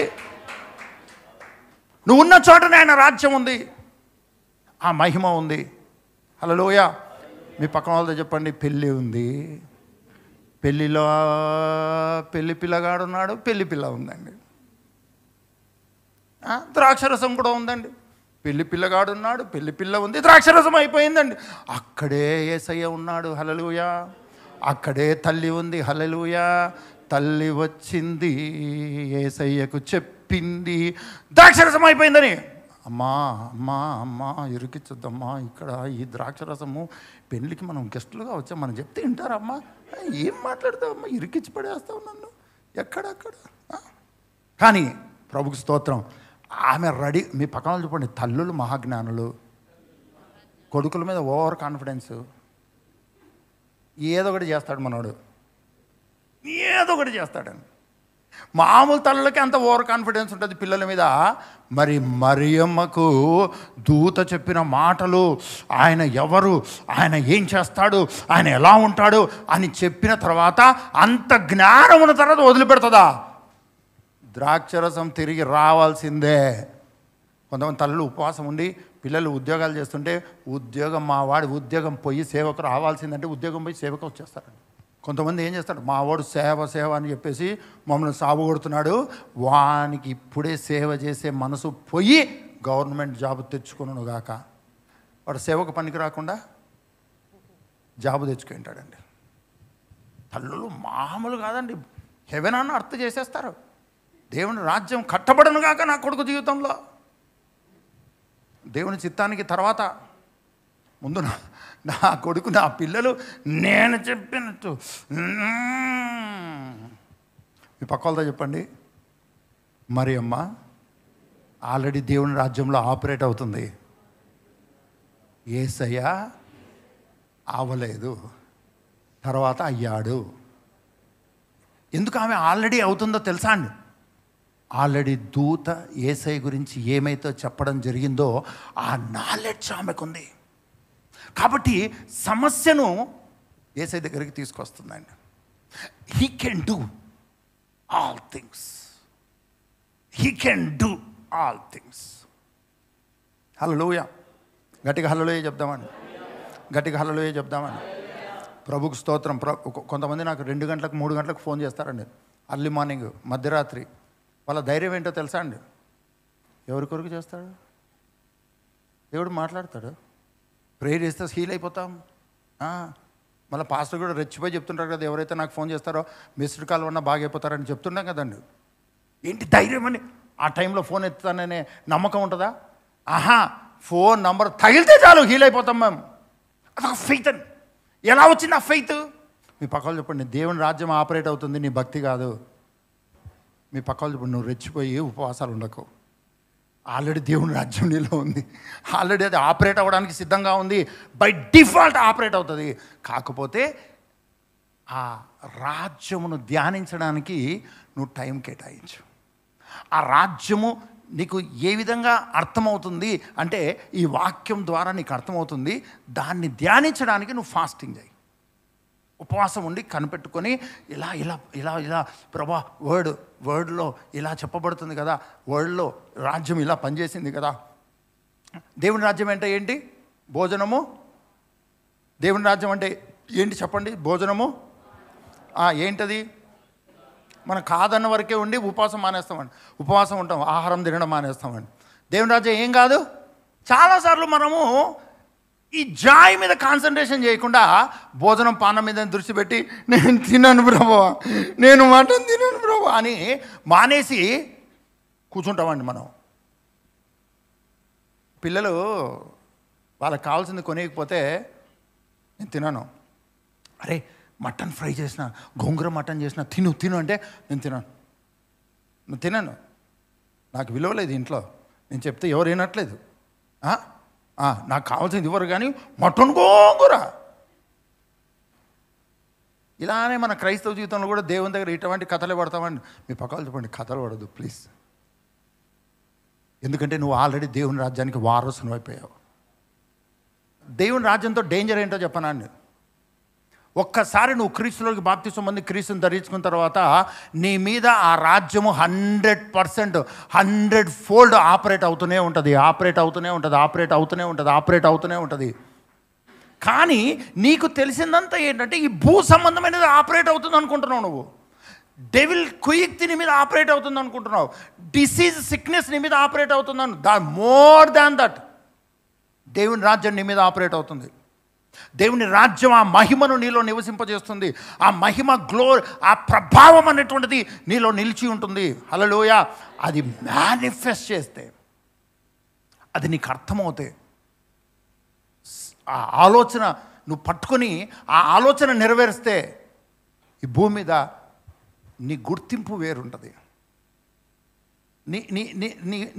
నువ్వు ఉన్న చోటనే ఆయన రాజ్యం ఉంది, ఆ మహిమ ఉంది. హల్లెలూయా. మీ పక్కన వాళ్ళతో చెప్పండి, పెళ్ళి ఉంది, పెళ్ళిలో పెళ్లి పిల్లగాడు ఉన్నాడు, పెళ్లి పిల్ల ఉందండి, ద్రాక్షరసం కూడా ఉందండి. పెళ్లి పిల్లగాడు ఉన్నాడు, పెళ్లి పిల్ల ఉంది, ద్రాక్షరసం అయిపోయిందండి. అక్కడే యేసయ్య ఉన్నాడు. హల్లెలూయా. అక్కడే తల్లి ఉంది. హల్లెలూయా. తల్లి వచ్చింది, యేసయ్యకు చెప్పింది ద్రాక్షరసం అయిపోయిందని. అమ్మా అమ్మా అమ్మా ఇరికిచ్చొద్దమ్మా, ఇక్కడ ఈ ద్రాక్షరసము పెళ్ళికి మనం గెస్టులుగా వచ్చాం, మనం చెప్తే వింటారమ్మా. ఏం మాట్లాడతావమ్మా, ఇరికిచ్చి పడేస్తావు నన్ను ఎక్కడక్కడ. కానీ ప్రభుకి స్తోత్రం, ఆమె రెడీ. మీ పక్కన చెప్పండి, తల్లులు మహాజ్ఞానులు, కొడుకుల మీద ఓవర్ కాన్ఫిడెన్స్. ఏదో ఒకటి చేస్తాడు మనోడు, ఏదో ఒకటి చేస్తాడండి. మామూలు తల్లులకి అంత ఓవర్ కాన్ఫిడెన్స్ ఉంటుంది పిల్లల మీద. మరి మరియమ్మకు దూత చెప్పిన మాటలు, ఆయన ఎవరు, ఆయన ఏం చేస్తాడు, ఆయన ఎలా ఉంటాడు అని చెప్పిన తర్వాత అంత జ్ఞానం ఉన్న తర్వాత వదిలిపెడుతుందా? ద్రాక్షరసం తిరిగి రావాల్సిందే. కొంతమంది తల్లులు ఉపవాసం ఉండి పిల్లలు ఉద్యోగాలు చేస్తుంటే, ఉద్యోగం మా వాడి ఉద్యోగం పోయి సేవకు రావాల్సిందంటే ఉద్యోగం పోయి సేవకు వచ్చేస్తారండి. కొంతమంది ఏం చేస్తాడు, మా వాడు సేవ సేవ అని చెప్పేసి మమ్మల్ని సాగు కొడుతున్నాడు, వానికి ఇప్పుడే సేవ చేసే మనసు పోయి గవర్నమెంట్ జాబ్ తెచ్చుకున్నాను గాక. వాడు సేవకు పనికి రాకుండా జాబు తెచ్చుకుంటాడండి. తల్లులు మామూలు కాదండి, హెవెన్ అన్న అర్థం చేసేస్తారు. దేవుని రాజ్యం కట్టబడను గాక నా కొడుకు జీవితంలో. దేవుని చిత్తానికి తర్వాత ముందు నా కొడుకు, నా పిల్లలు నేను చెప్పినట్టు. మీ పక్క వాళ్ళతో చెప్పండి, మరి అమ్మ ఆల్రెడీ దేవుని రాజ్యంలో ఆపరేట్ అవుతుంది. యేసయ్య అవ్వలేదు, తర్వాత అయ్యాడు. ఎందుకు ఆమె ఆల్రెడీ అవుతుందో తెలుసా అండి? ఆల్రెడీ దూత యేసయ్య గురించి ఏమైతే చెప్పడం జరిగిందో ఆ నాలెడ్జ్ ఆమెకుంది. కాబట్టి సమస్యను యేసయ్య దగ్గరికి తీసుకొస్తుందండి. He can do all things. He can do all things. Hallelujah. గట్టిగా హల్లెలూయా చెప్దామండి, గట్టిగా హల్లెలూయా చెప్దామండి. ప్రభుకు స్తోత్రం. కొంతమంది నాకు 2 గంటలకు 3 గంటలకు ఫోన్ చేస్తారండి, అర్లీ మార్నింగ్, మధ్యరాత్రి. వాళ్ళ ధైర్యం ఏంటో తెలుసా అండి? ఎవరి కొరకు చేస్తాడు? దేవుడు మాట్లాడతాడు, ప్రేయర్ చేస్తే హీల్ అయిపోతాం. మళ్ళీ పాస్టర్ కూడా రెచ్చిపోయి చెప్తుంటారు కదా, ఎవరైతే నాకు ఫోన్ చేస్తారో మిస్డ్ కాల్ ఉన్నా బాగైపోతారని చెప్తున్నాం కదండి. ఏంటి ధైర్యం అని? ఆ టైంలో ఫోన్ ఎత్తుతాననే నమ్మకం ఉంటుందా? ఫోన్ నంబర్ తగిలితే చాలు హీల్ అయిపోతాం మేము. అదొక ఫెయిత్ అని. ఎలా వచ్చింది ఆ ఫెయిత్? మీ పక్కలు చెప్పండి, దేవుని రాజ్యం ఆపరేట్ అవుతుంది, నీ భక్తి కాదు. మీ పక్కలు చెప్పండి, నువ్వు రెచ్చిపోయి ఉపవాసాలు ఉండకు. ఆల్రెడీ దేవుని రాజ్యం నీలో ఉంది, ఆల్రెడీ అది ఆపరేట్ అవ్వడానికి సిద్ధంగా ఉంది. బై డిఫాల్ట్ ఆపరేట్ అవుతుంది. కాకపోతే ఆ రాజ్యమును ధ్యానించడానికి నువ్వు టైం కేటాయించు. ఆ రాజ్యము నీకు ఏ విధంగా అర్థమవుతుంది అంటే, ఈ వాక్యం ద్వారా నీకు అర్థమవుతుంది. దాన్ని ధ్యానించడానికి నువ్వు ఫాస్టింగ్ చేయి, ఉపవాసం ఉండి కనిపెట్టుకొని ఇలా ఇలా ఇలా ఇలా ప్రభా వర్డ్లో ఇలా చెప్పబడుతుంది కదా, వర్డ్లో రాజ్యం ఇలా పనిచేసింది కదా. దేవుని రాజ్యం అంటే ఏంటి? భోజనము. దేవుని రాజ్యం అంటే ఏంటి చెప్పండి? భోజనము. ఏంటది? మనం కాదన్న వరకే ఉండి ఉపవాసం మానేస్తామండి, ఉపవాసం ఉంటాం, ఆహారం తినడం మానేస్తామండి. దేవుని రాజ్యం ఏం కాదు. చాలాసార్లు మనము ఈ జాయ్ మీద కాన్సన్ట్రేషన్ చేయకుండా భోజనం పానం మీద దృష్టి పెట్టి, నేను తినను ప్రభు, నేను మటన్ తినను ప్రభు అని మానేసి కూర్చుంటామండి మనం. పిల్లలు వాళ్ళకి కావాల్సింది కొనేయకపోతే నేను తినను. అరే మటన్ ఫ్రై చేసిన, గోంగూర మటన్ చేసిన, తిను అంటే నేను తినను. నాకు విలువ లేదు ఇంట్లో. నేను చెప్తే ఎవరు వినట్లేదు. నాకు కావాల్సింది ఇవ్వరు, కానీ మటన్ గోంగూర. ఇలానే మన క్రైస్తవ జీవితంలో కూడా దేవుని దగ్గర ఇటువంటి కథలే పడతామండి. మీ పక్కన చెప్పండి, కథలు పడదు ప్లీజ్. ఎందుకంటే నువ్వు ఆల్రెడీ దేవుని రాజ్యానికి వారసును అయిపోయావు. దేవుని రాజ్యంతో డేంజర్ ఏంటో చెప్పనాన్ని. ఒక్కసారి నువ్వు క్రీస్తులోకి బాప్తిసం పొంది క్రీస్తుని ధరించుకున్న తర్వాత నీ మీద ఆ రాజ్యము 100% 100 ఫోల్డ్ ఆపరేట్ అవుతూనే ఉంటుంది. కానీ నీకు తెలిసిందంతా ఏంటంటే ఈ భూ సంబంధమైనది ఆపరేట్ అవుతుంది అనుకుంటున్నావు. నువ్వు డెవిల్ కుయుక్తి నీ మీద ఆపరేట్ అవుతుంది అనుకుంటున్నావు. డిసీజ్ సిక్నెస్ నీ మీద ఆపరేట్ అవుతుందని. మోర్ దాన్ దట్ దేవుని రాజ్యం నీ మీద ఆపరేట్ అవుతుంది. దేవుని రాజ్యం ఆ మహిమను నీలో నివసింపజేస్తుంది. ఆ మహిమ గ్లోరీ, ఆ ప్రభావం అనేటువంటిది నీలో నిలిచి ఉంటుంది. హల్లెలూయా. అది మేనిఫెస్ట్ చేస్తే, అది నీకు అర్థమవుతే, ఆ ఆలోచన నువ్వు పట్టుకొని ఆ ఆలోచన నెరవేరిస్తే ఈ భూమి మీద నీ గుర్తింపు వేరుంటుంది.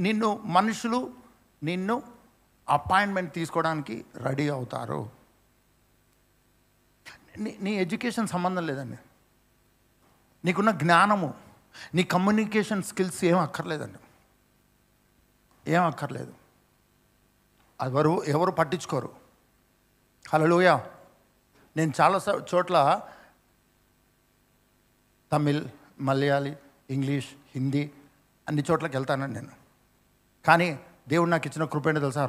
నిన్ను మనుషులు నిన్ను అపాయింట్మెంట్ తీసుకోవడానికి రెడీ అవుతారు. నీ ఎడ్యుకేషన్ సంబంధం లేదండి. నీకున్న జ్ఞానము, నీ కమ్యూనికేషన్ స్కిల్స్ ఏం అక్కర్లేదండి. ఎవరు పట్టించుకోరు. హల్లెలూయా. నేను చాలా చోట్ల తమిళ్, మలయాళీ, ఇంగ్లీష్, హిందీ అన్ని చోట్లకి వెళ్తానండి నేను. కానీ దేవుడు నాకు ఇచ్చిన కృప ఏంటో తెలుసా?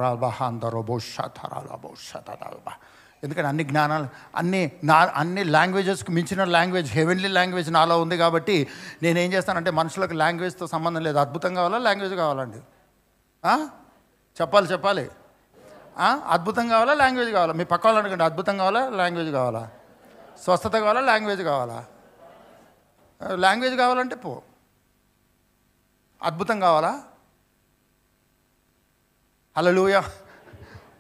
ఎందుకంటే అన్ని జ్ఞానాలు, అన్ని లాంగ్వేజెస్కి మించిన లాంగ్వేజ్, హెవెన్లీ లాంగ్వేజ్ నాలో ఉంది. కాబట్టి నేనేం చేస్తానంటే మనుషులకు లాంగ్వేజ్తో సంబంధం లేదు. అద్భుతం కావాలా, లాంగ్వేజ్ కావాలండి? చెప్పాలి. అద్భుతం కావాలా, లాంగ్వేజ్ కావాలా? మీ పక్క వాళ్ళు అనుకోండి, అద్భుతం కావాలా, లాంగ్వేజ్ కావాలా? స్వస్థత కావాలా, లాంగ్వేజ్ కావాలా? లాంగ్వేజ్ కావాలంటే పో. అద్భుతం కావాలా? హల్లెలూయా.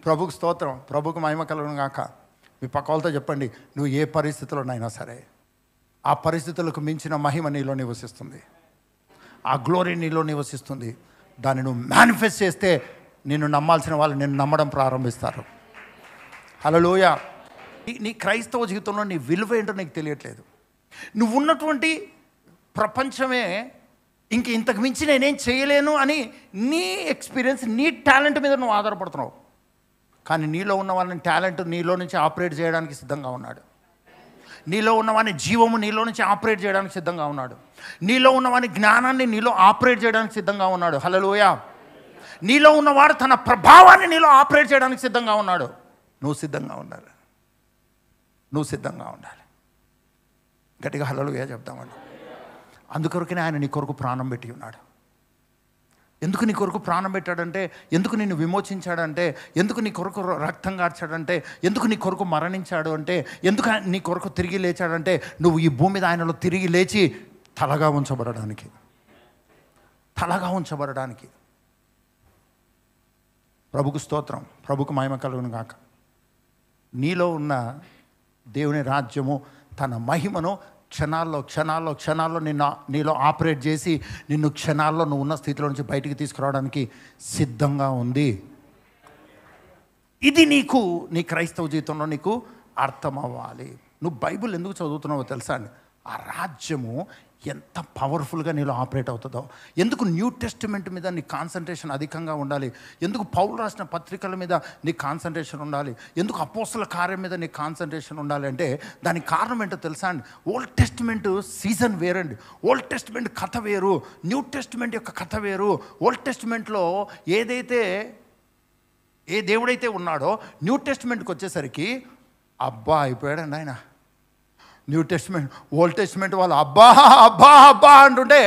ప్రభుకు స్తోత్రం, ప్రభుకు మహిమ కలుగును గాక. మీ పక్క వాళ్ళతో చెప్పండి, నువ్వు ఏ పరిస్థితుల్లోనైనా సరే ఆ పరిస్థితులకు మించిన మహిమ నీలో నివసిస్తుంది. ఆ గ్లోరీ నీలో నివసిస్తుంది. దాన్ని నువ్వు మేనిఫెస్ట్ చేస్తే నిన్ను నమ్మాల్సిన వాళ్ళు నిన్ను నమ్మడం ప్రారంభిస్తారు. హల్లెలూయా. నీ క్రైస్తవ జీవితంలో నీ విలువ ఏంటో నీకు తెలియట్లేదు. నువ్వు ఉన్నటువంటి ప్రపంచమే ఇంతకు మించి నేనేం చేయలేను అని నీ ఎక్స్పీరియన్స్, నీ టాలెంట్ మీద నువ్వు ఆధారపడుతున్నావు. కానీ నీలో ఉన్న వాళ్ళని టాలెంట్ నీలో నుంచి ఆపరేట్ చేయడానికి సిద్ధంగా ఉన్నాడు. నీలో ఉన్నవాని జీవము నీలో నుంచి ఆపరేట్ చేయడానికి సిద్ధంగా ఉన్నాడు. నీలో ఉన్నవాని జ్ఞానాన్ని నీలో ఆపరేట్ చేయడానికి సిద్ధంగా ఉన్నాడు. హల్లెలూయా. నీలో ఉన్నవాడు తన ప్రభావాన్ని నీలో ఆపరేట్ చేయడానికి సిద్ధంగా ఉన్నాడు. నువ్వు సిద్ధంగా ఉండాలి. గట్టిగా హల్లెలూయా చెప్తామండి. అందుకొరకనే ఆయన నీ కొరకు ప్రాణం పెట్టి ఉన్నాడు. ఎందుకు నీ కొరకు ప్రాణం పెట్టాడంటే, ఎందుకు నిన్ను విమోచించాడంటే, ఎందుకు నీ కొరకు రక్తం కార్చాడంటే, ఎందుకు నీ కొరకు మరణించాడు అంటే, ఎందుకు నీ కొరకు తిరిగి లేచాడంటే, నువ్వు ఈ భూమి మీద ఆయనలో తిరిగి లేచి తలగా ఉంచబడడానికి. ప్రభుకు స్తోత్రం, ప్రభుకు మహిమ కలుగును గాక. నీలో ఉన్న దేవుని రాజ్యము తన మహిమను క్షణాల్లో నీలో ఆపరేట్ చేసి నిన్ను క్షణాల్లో నువ్వు ఉన్న స్థితిలో నుంచి బయటికి తీసుకురావడానికి సిద్ధంగా ఉంది. ఇది నీ క్రైస్తవ జీవితంలో నీకు అర్థం అవ్వాలి. నువ్వు బైబిల్ ఎందుకు చదువుతున్నావో తెలుసా అండి? ఆ రాజ్యము ఎంత పవర్ఫుల్గా నీలో ఆపరేట్ అవుతుందో. ఎందుకు న్యూ టెస్టిమెంట్ మీద నీ కాన్సన్ట్రేషన్ అధికంగా ఉండాలి? ఎందుకు పౌలు రాసిన పత్రికల మీద నీ కాన్సన్ట్రేషన్ ఉండాలి? ఎందుకు అపోస్తల కార్యం మీద నీ కాన్సన్ట్రేషన్ ఉండాలి అంటే దానికి కారణం ఏంటో తెలుసా అండి? ఓల్డ్ టెస్టిమెంట్ సీజన్ వేరండి. ఓల్డ్ టెస్టిమెంట్ కథ వేరు, న్యూ టెస్టిమెంట్ యొక్క కథ వేరు. ఓల్డ్ టెస్టిమెంట్లో ఏ దేవుడైతే ఉన్నాడో న్యూ టెస్టిమెంట్కి వచ్చేసరికి అబ్బా అయిపోయాడండి ఆయన. న్యూ టెస్టిమెంట్, ఓల్డ్ టెస్టిమెంట్ వాళ్ళు అబ్బా అంటుంటే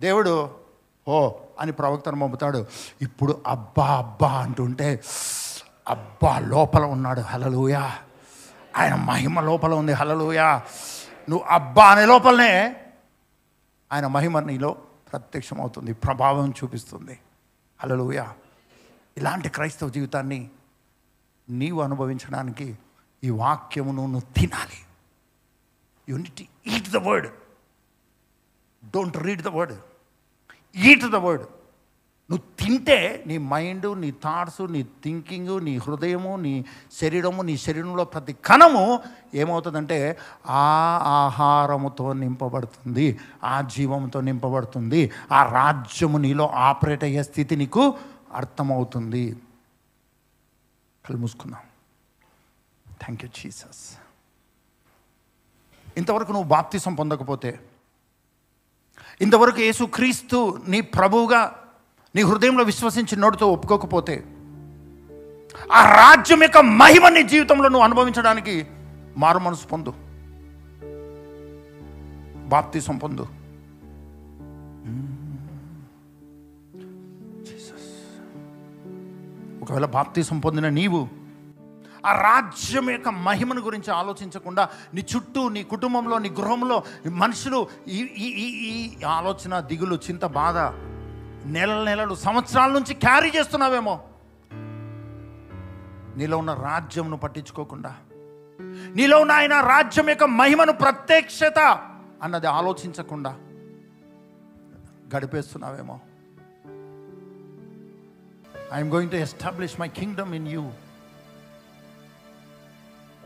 దేవుడు అని ప్రవక్తను పంపుతాడు. ఇప్పుడు అబ్బా అంటుంటే అబ్బా లోపల ఉన్నాడు. హల్లెలూయా. ఆయన మహిమ లోపల ఉంది. హల్లెలూయా. నువ్వు అబ్బా అనే లోపలనే ఆయన మహిమ నీలో ప్రత్యక్షమవుతుంది, ప్రభావం చూపిస్తుంది. హల్లెలూయా. ఇలాంటి క్రైస్తవ జీవితాన్ని నీవు అనుభవించడానికి ఈ వాక్యమును నువ్వు తినాలి. You need to eat the word. Don't read the word, eat the word. నువ్వు తింటే నీ మైండ్, నీ థాట్స్, నీ థింకింగ్, నీ హృదయము, నీ శరీరము, నీ శరీరంలో ప్రతి కణము ఏమవుతుందంటే ఆ ఆహారముతో నింపబడుతుంది, ఆ జీవంతో నింపబడుతుంది. ఆ రాజ్యము నీలో ఆపరేట్ అయ్యే స్థితి నీకు అర్థమవుతుంది. కళ్ళు మూసుకుందాం. Thank you Jesus. ఇంతవరకు నువ్వు బాప్తిసం పొందకపోతే, ఇంతవరకు యేసు క్రీస్తు నీ ప్రభువుగా నీ హృదయంలో విశ్వసించి నోటితో ఒప్పుకోకపోతే, ఆ రాజ్యం యొక్క మహిమ నీ జీవితంలో నువ్వు అనుభవించడానికి మారు మనసు పొందు, బాప్తిసం పొందు. ఒకవేళ బాప్తిసం పొందిన నీవు ఆ రాజ్యం యొక్క మహిమను గురించి ఆలోచించకుండా నీ చుట్టూ, నీ కుటుంబంలో, నీ గృహంలో మనుషులు ఈ ఆలోచన, దిగులు, చింత, బాధ నెలలు సంవత్సరాల నుంచి క్యారీ చేస్తున్నావేమో. నీలో ఉన్న రాజ్యంను పట్టించుకోకుండా, నీలో ఉన్న ఆయన రాజ్యం యొక్క మహిమను, ప్రత్యక్షత అన్నది ఆలోచించకుండా గడిపేస్తున్నావేమో. I'm going to establish my kingdom in you,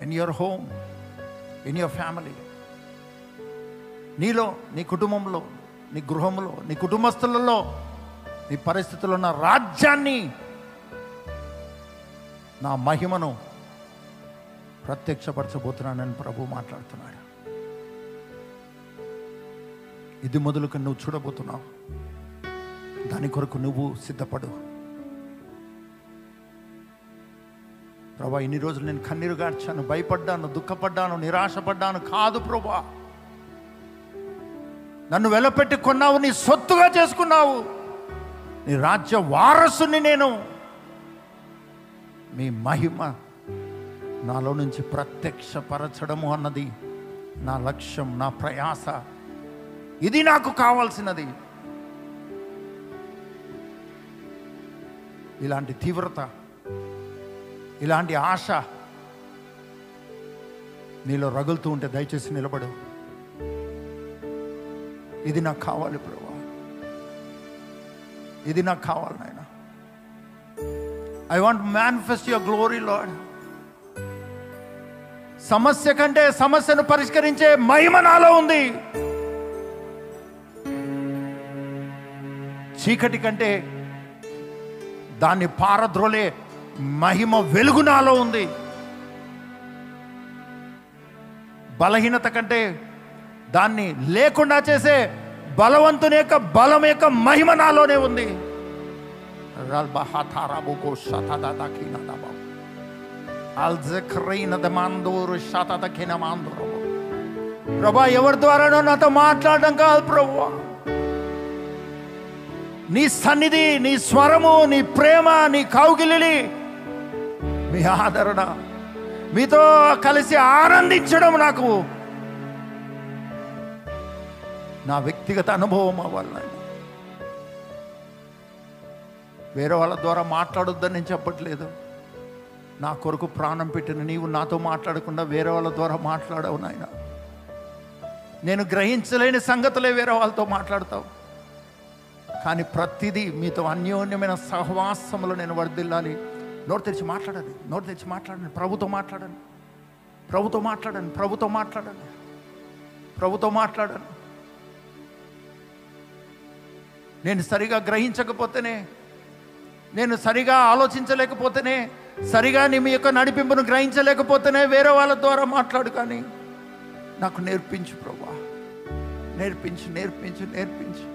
in your home, in your family. నీలో, నీ కుటుంబంలో, నీ గృహంలో, నీ కుటుంబస్తులలో, నీ పరిస్థితుల్లో ఉన్న రాజ్యాన్ని, నా మహిమను ప్రత్యక్షపరచబోతున్నానని ప్రభు మాట్లాడుతున్నాడు. ఇది మొదలుకు నువ్వు చూడబోతున్నావు. దాని కొరకు నువ్వు సిద్ధపడు. ప్రభా, ఇన్ని రోజులు నేను కన్నీరు గార్చాను, భయపడ్డాను, దుఃఖపడ్డాను, నిరాశపడ్డాను. కాదు ప్రభా, నన్ను వెలపెట్టి కొన్నావు, నీ సొత్తుగా చేసుకున్నావు, నీ రాజ్య వారసుని నేను. మీ మహిమ నాలో నుంచి ప్రత్యక్షపరచడము అన్నది నా లక్ష్యం, నా ప్రయాస. ఇది నాకు కావాల్సినది. ఇలాంటి తీవ్రత, ఇలాంటి ఆశ నీలో రగులుతూ ఉంటే దయచేసి నిలబడు. ఇది నాకు కావాలి ప్రభువా, ఇది నాకు కావాలి నాయన. I want manifest your glory lord. సమస్య కంటే సమస్యను పరిష్కరించే మహిమ నాలో ఉంది. చీకటి కంటే దాన్ని పారద్రోలే మహిమ వెలుగు నాలో ఉంది. బలహీనత కంటే దాన్ని లేకుండా చేసే బలవంతుని యొక్క బలం యొక్క మహిమ నాలోనే ఉంది. ప్రభా, ఎవరి ద్వారానో నాతో మాట్లాడడం కాదు ప్రభువా, నీ సన్నిధి, నీ స్వరము, నీ ప్రేమ, నీ కౌగిలిని, మీ ఆదరణ, మీతో కలిసి ఆనందించడం నాకు నా వ్యక్తిగత అనుభవం అవ్వాలి. వేరే వాళ్ళ ద్వారా మాట్లాడొద్దని నేను చెప్పట్లేదు. నా కొరకు ప్రాణం పెట్టిన నీవు నాతో మాట్లాడకుండా వేరే వాళ్ళ ద్వారా మాట్లాడవు నాయన. నేను గ్రహించలేని సంగతులే వేరే వాళ్ళతో మాట్లాడతావు. కానీ ప్రతిదీ మీతో అన్యోన్యమైన సహవాసంలో నేను వర్ధిల్లాలి. నోరు తెరిచి మాట్లాడాలి, నోరు తెరిచి మాట్లాడండి. ప్రభుతో మాట్లాడండి, ప్రభుతో మాట్లాడండి, ప్రభుతో మాట్లాడండి, ప్రభుతో మాట్లాడండి. నేను సరిగా గ్రహించకపోతేనే, నేను సరిగా ఆలోచించలేకపోతేనే, సరిగా మీ యొక్క నడిపింపును గ్రహించలేకపోతేనే వేరే వాళ్ళ ద్వారా మాట్లాడు. కానీ నాకు నేర్పించు ప్రభువా, నేర్పించు, నేర్పించు, నేర్పించు.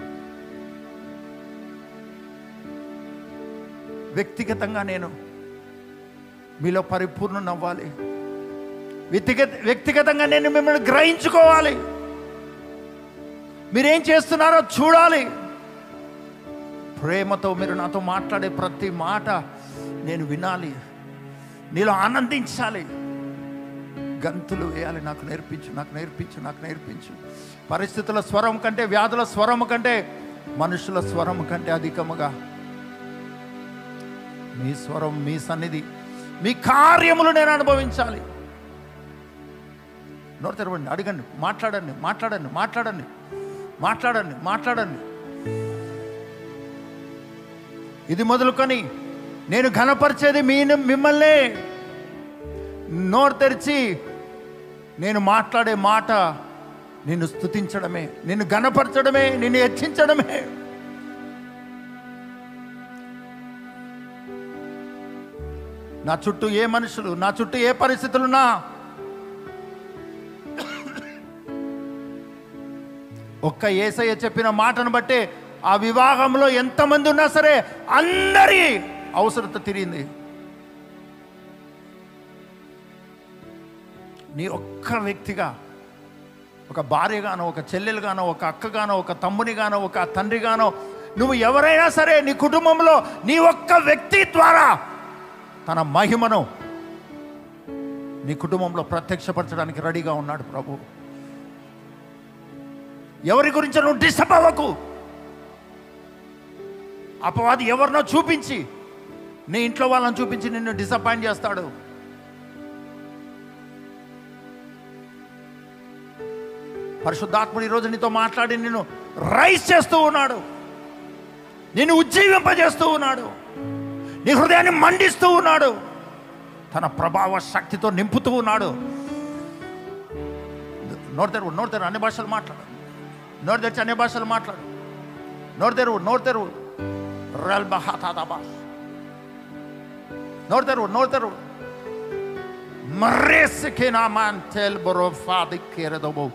వ్యక్తిగతంగా నేను మీలో పరిపూర్ణం అవ్వాలి. వ్యక్తిగతంగా నేను మిమ్మల్ని గ్రహించుకోవాలి. మీరేం చేస్తున్నారో చూడాలి. ప్రేమతో మీరు నాతో మాట్లాడే ప్రతి మాట నేను వినాలి, నీలో ఆనందించాలి, గంతులు వేయాలి. నాకు నేర్పించు, నాకు నేర్పించు, నాకు నేర్పించు. పరిస్థితుల స్వరం కంటే, వ్యాధుల స్వరము కంటే, మనుషుల స్వరము కంటే అధికముగా మీ స్వరం, మీ సన్నిధి, మీ కార్యములు నేను అనుభవించాలి. నోరు తెరవండి, అడగండి, మాట్లాడండి, మాట్లాడండి, మాట్లాడండి, మాట్లాడండి, మాట్లాడండి. ఇది మొదలుకొని నేను ఘనపరిచేది మిమ్మల్ని. నోరు తెరిచి నేను మాట్లాడే మాట నిన్ను స్తుతించడమే, నిన్ను ఘనపరచడమే, నిన్ను హెచ్చించడమే. నా చుట్టూ ఏ మనుషులు, నా చుట్టూ ఏ పరిస్థితులున్నా ఒక్క యేసయ్య చెప్పిన మాటను బట్టే ఆ వివాహంలో ఎంతమంది ఉన్నా సరే అందరి అవసరత తీరింది. నీ ఒక్క వ్యక్తిగా, ఒక భార్యగానో, ఒక చెల్లెలుగానో, ఒక అక్కగానో, ఒక తమ్మునిగానో, ఒక తండ్రిగానో, నువ్వు ఎవరైనా సరే నీ కుటుంబంలో నీ ఒక్క వ్యక్తి ద్వారా తన మహిమను నీ కుటుంబంలో ప్రత్యక్షపరచడానికి రెడీగా ఉన్నాడు ప్రభు. ఎవరి గురించి నువ్వు డిస్టర్బ్ అవ్వకు. అపవాది ఎవరినో చూపించి, నీ ఇంట్లో వాళ్ళని చూపించి నిన్ను డిసప్పాయింట్ చేస్తాడు. పరిశుద్ధాత్ముడు ఈరోజు నీతో మాట్లాడి నిన్ను రైజ్ చేస్తూ ఉన్నాడు, నిన్ను ఉజ్జీవింపజేస్తూ ఉన్నాడు, నీ హృదయాన్ని మండిస్తూ ఉన్నాడు, తన ప్రభావ శక్తితో నింపుతూ ఉన్నాడు. నోరు తెరువు, నోరు తెరువు, అన్ని భాషలు మాట్లాడు. నోరు తెరిచి అన్ని భాషలు మాట్లాడు. నోరు తెరువు, నోరు తెరువు. నోరు తెరువు, నోరు తెరువు. మర్రేసికే నా mantle బరోఫాది కేరదోబో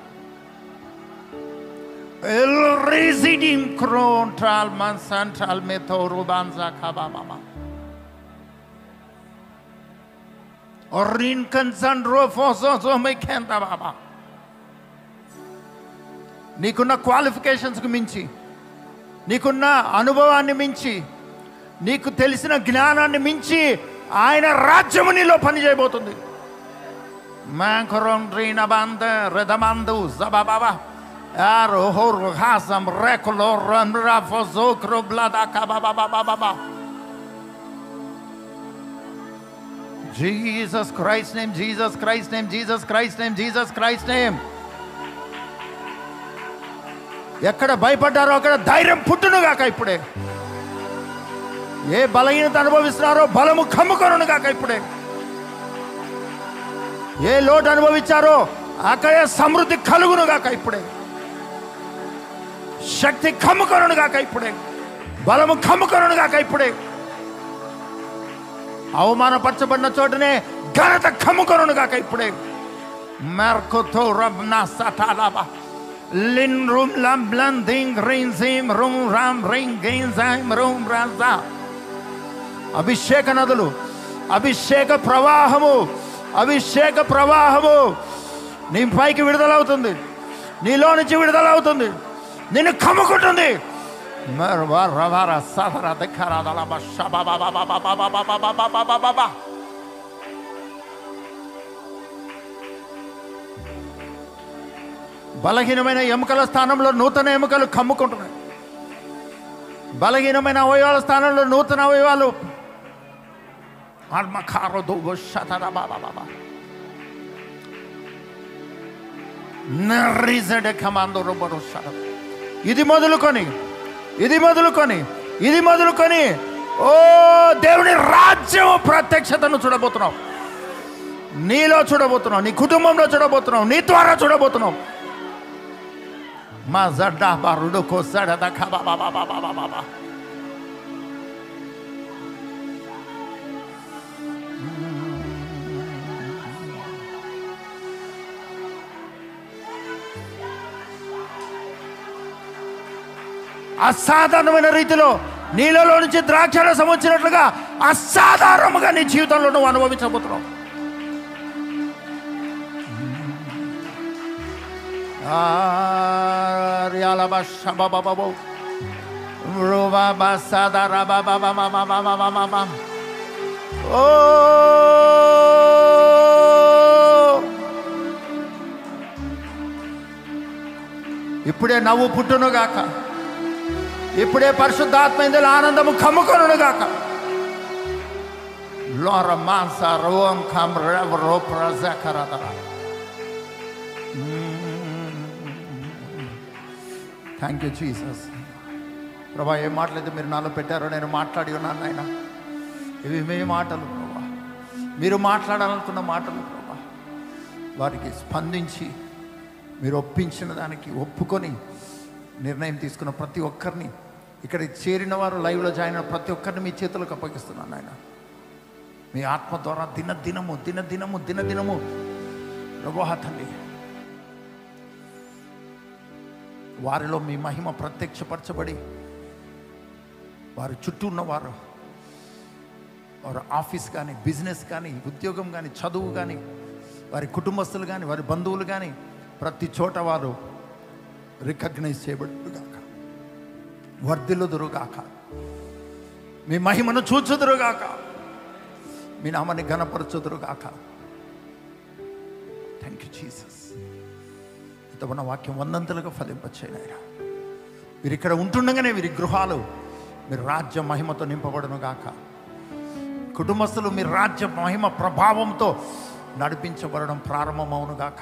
El residing cron tral man central metoro banza kababa. Orin kansandro foso so me kenta baba. నీకున్న క్వాలిఫికేషన్స్కి మించి, నీకున్న అనుభవాన్ని మించి, నీకు తెలిసిన జ్ఞానాన్ని మించి ఆయన రాజ్యము నీలో పనిచేయబోతుంది. మ్యాంకరం డ్రీన బంద రథమందు జబాబా ఆరోహోర్ హాసం రెకులో రన్రాఫోజో క్రోబ్లాదా కబాబాబాబాబా. Jesus Christ name, Jesus Christ name, Jesus Christ name, Jesus Christ name. ఎక్కడ భయపడ్డారో అక్కడ ధైర్యం పుట్టునుగాక ఇప్పుడే. ఏ బలహీనత అనుభవిస్తున్నారో బలము కమ్ముకొనుగాక ఇప్పుడే. ఏ లోటు అనుభవించారో అక్కడే సమృద్ధి కలుగునుగాక ఇప్పుడే. శక్తి కమ్ముకొనుగాక ఇప్పుడే. బలము కమ్ముకొనుగాక ఇప్పుడే. అవమానపరచబడిన చోటనే ఘనత కమ్ముకొనుగాక ఇప్పుడే. మెర్కోతో రబ్నా సటాలాబా Lin rum lam blanding rain zim rum ram rain gain zim rum raza. అభిషేక నదులు, అభిషేక ప్రవాహము, అభిషేక ప్రవాహము నీ పైకి విడుదలవుతుంది, నీలో నుంచి విడుదలవుతుంది, నిన్ను కమ్ముకుంటుంది. బలహీనమైన ఎముకల స్థానంలో నూతన ఎముకలు కమ్ముకుంటున్నాయి. బలహీనమైన అవయవాల స్థానంలో నూతన అవయవాలు. ఇది మొదలుకొని, ఇది మొదలుకొని, ఇది మొదలుకొని ఓ దేవుని రాజ్యం ప్రత్యక్షతను చూడబోతున్నావు. నీలో చూడబోతున్నావు, నీ కుటుంబంలో చూడబోతున్నావు, నీ ద్వారా చూడబోతున్నావు. Mazada barudo kosada da kaba baba baba baba. అసాధారణమైన రీతిలో నీళ్ళలో నుంచి ద్రాక్షరసం వచ్చినట్లుగా అసాధారణంగా నీ జీవితంలో నువ్వు అనుభవించబోతున్నావు. ఇప్పుడే నవ్వు పుట్టునుగాక, ఇప్పుడే పరిశుద్ధాత్మ ఇందులో ఆనందము కమ్ముకొనుగాక. లోర మాంస రోం కం రవ రో ప్రజకరదర థ్యాంక్ యూ జీసస్. ప్రభా, ఏ మాటలైతే మీరు నాలో పెట్టారో నేను మాట్లాడి ఉన్నాను ఆయన. ఇవి మీ మాటలు ప్రభా, మీరు మాట్లాడాలనుకున్న మాటలు ప్రభా. వారికి స్పందించి మీరు ఒప్పించిన దానికి ఒప్పుకొని నిర్ణయం తీసుకున్న ప్రతి ఒక్కరిని, ఇక్కడ చేరిన వారు, లైవ్లో జాయిన్ అయిన ప్రతి ఒక్కరిని మీ చేతులకు అప్పగిస్తున్నాను ఆయన. మీ ఆత్మ ద్వారా దినదినము ప్రభువా తండ్రి, వారిలో మీ మహిమ ప్రత్యక్షపరచబడి వారి చుట్టూ ఉన్నవారు, వారి ఆఫీస్ కానీ, బిజినెస్ కానీ, ఉద్యోగం కానీ, చదువు కానీ, వారి కుటుంబస్తులు కానీ, వారి బంధువులు కానీ, ప్రతి చోట వారు రికగ్నైజ్ చేయబడుగాక, వర్ధిల్లుదురుగాక, మీ మహిమను చూచుదురుగాక, మీ నామాన్ని ఘనపరచుదురుగాక. Thank you Jesus. ఇంత మన వాక్యం వందంతలుగా ఫలింపచేయనాయన. మీరు ఇక్కడ ఉంటుండగానే వీరి గృహాలు మీరు రాజ్య మహిమతో నింపబడును గాక. కుటుంబస్తులు మీ రాజ్య మహిమ ప్రభావంతో నడిపించబడడం ప్రారంభమవును గాక.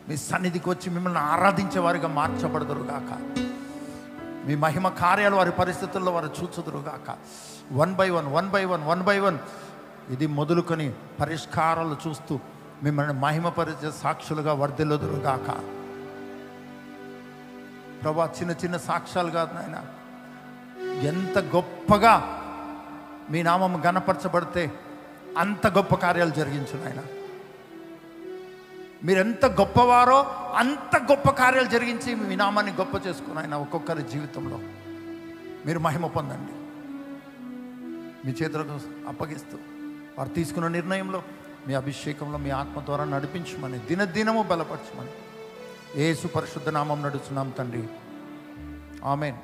మీ సన్నిధికి వచ్చి మిమ్మల్ని ఆరాధించే వారిగా మార్చబడదురు గాక. మీ మహిమ కార్యాలు వారి పరిస్థితుల్లో వారు చూచుదురు గాక. వన్ బై వన్ ఇది మొదలుకొని పరిష్కారాలు చూస్తూ మిమ్మల్ని మహిమపరిచే సాక్షులుగా వర్ధిల్లుదురు గాక. ప్రభా, చిన్న చిన్న సాక్ష్యాలు కాదు నాయన, ఎంత గొప్పగా మీ నామం గణపరచబడితే అంత గొప్ప కార్యాలు జరిగించు నాయన. మీరెంత గొప్పవారో అంత గొప్ప కార్యాలు జరిగించి మీ నామాన్ని గొప్ప చేసుకుని ఆయన ఒక్కొక్కరి జీవితంలో మీరు మహిమ పొందండి. మీ చేతులకు అప్పగిస్తూ వారు తీసుకున్న నిర్ణయంలో, మీ అభిషేకంలో, మీ ఆత్మ ద్వారా నడిపించమని, దినదినము బలపరచమని యేసు పరిశుద్ధ నామం నడుచున్నాం తండ్రి. ఆమేన్.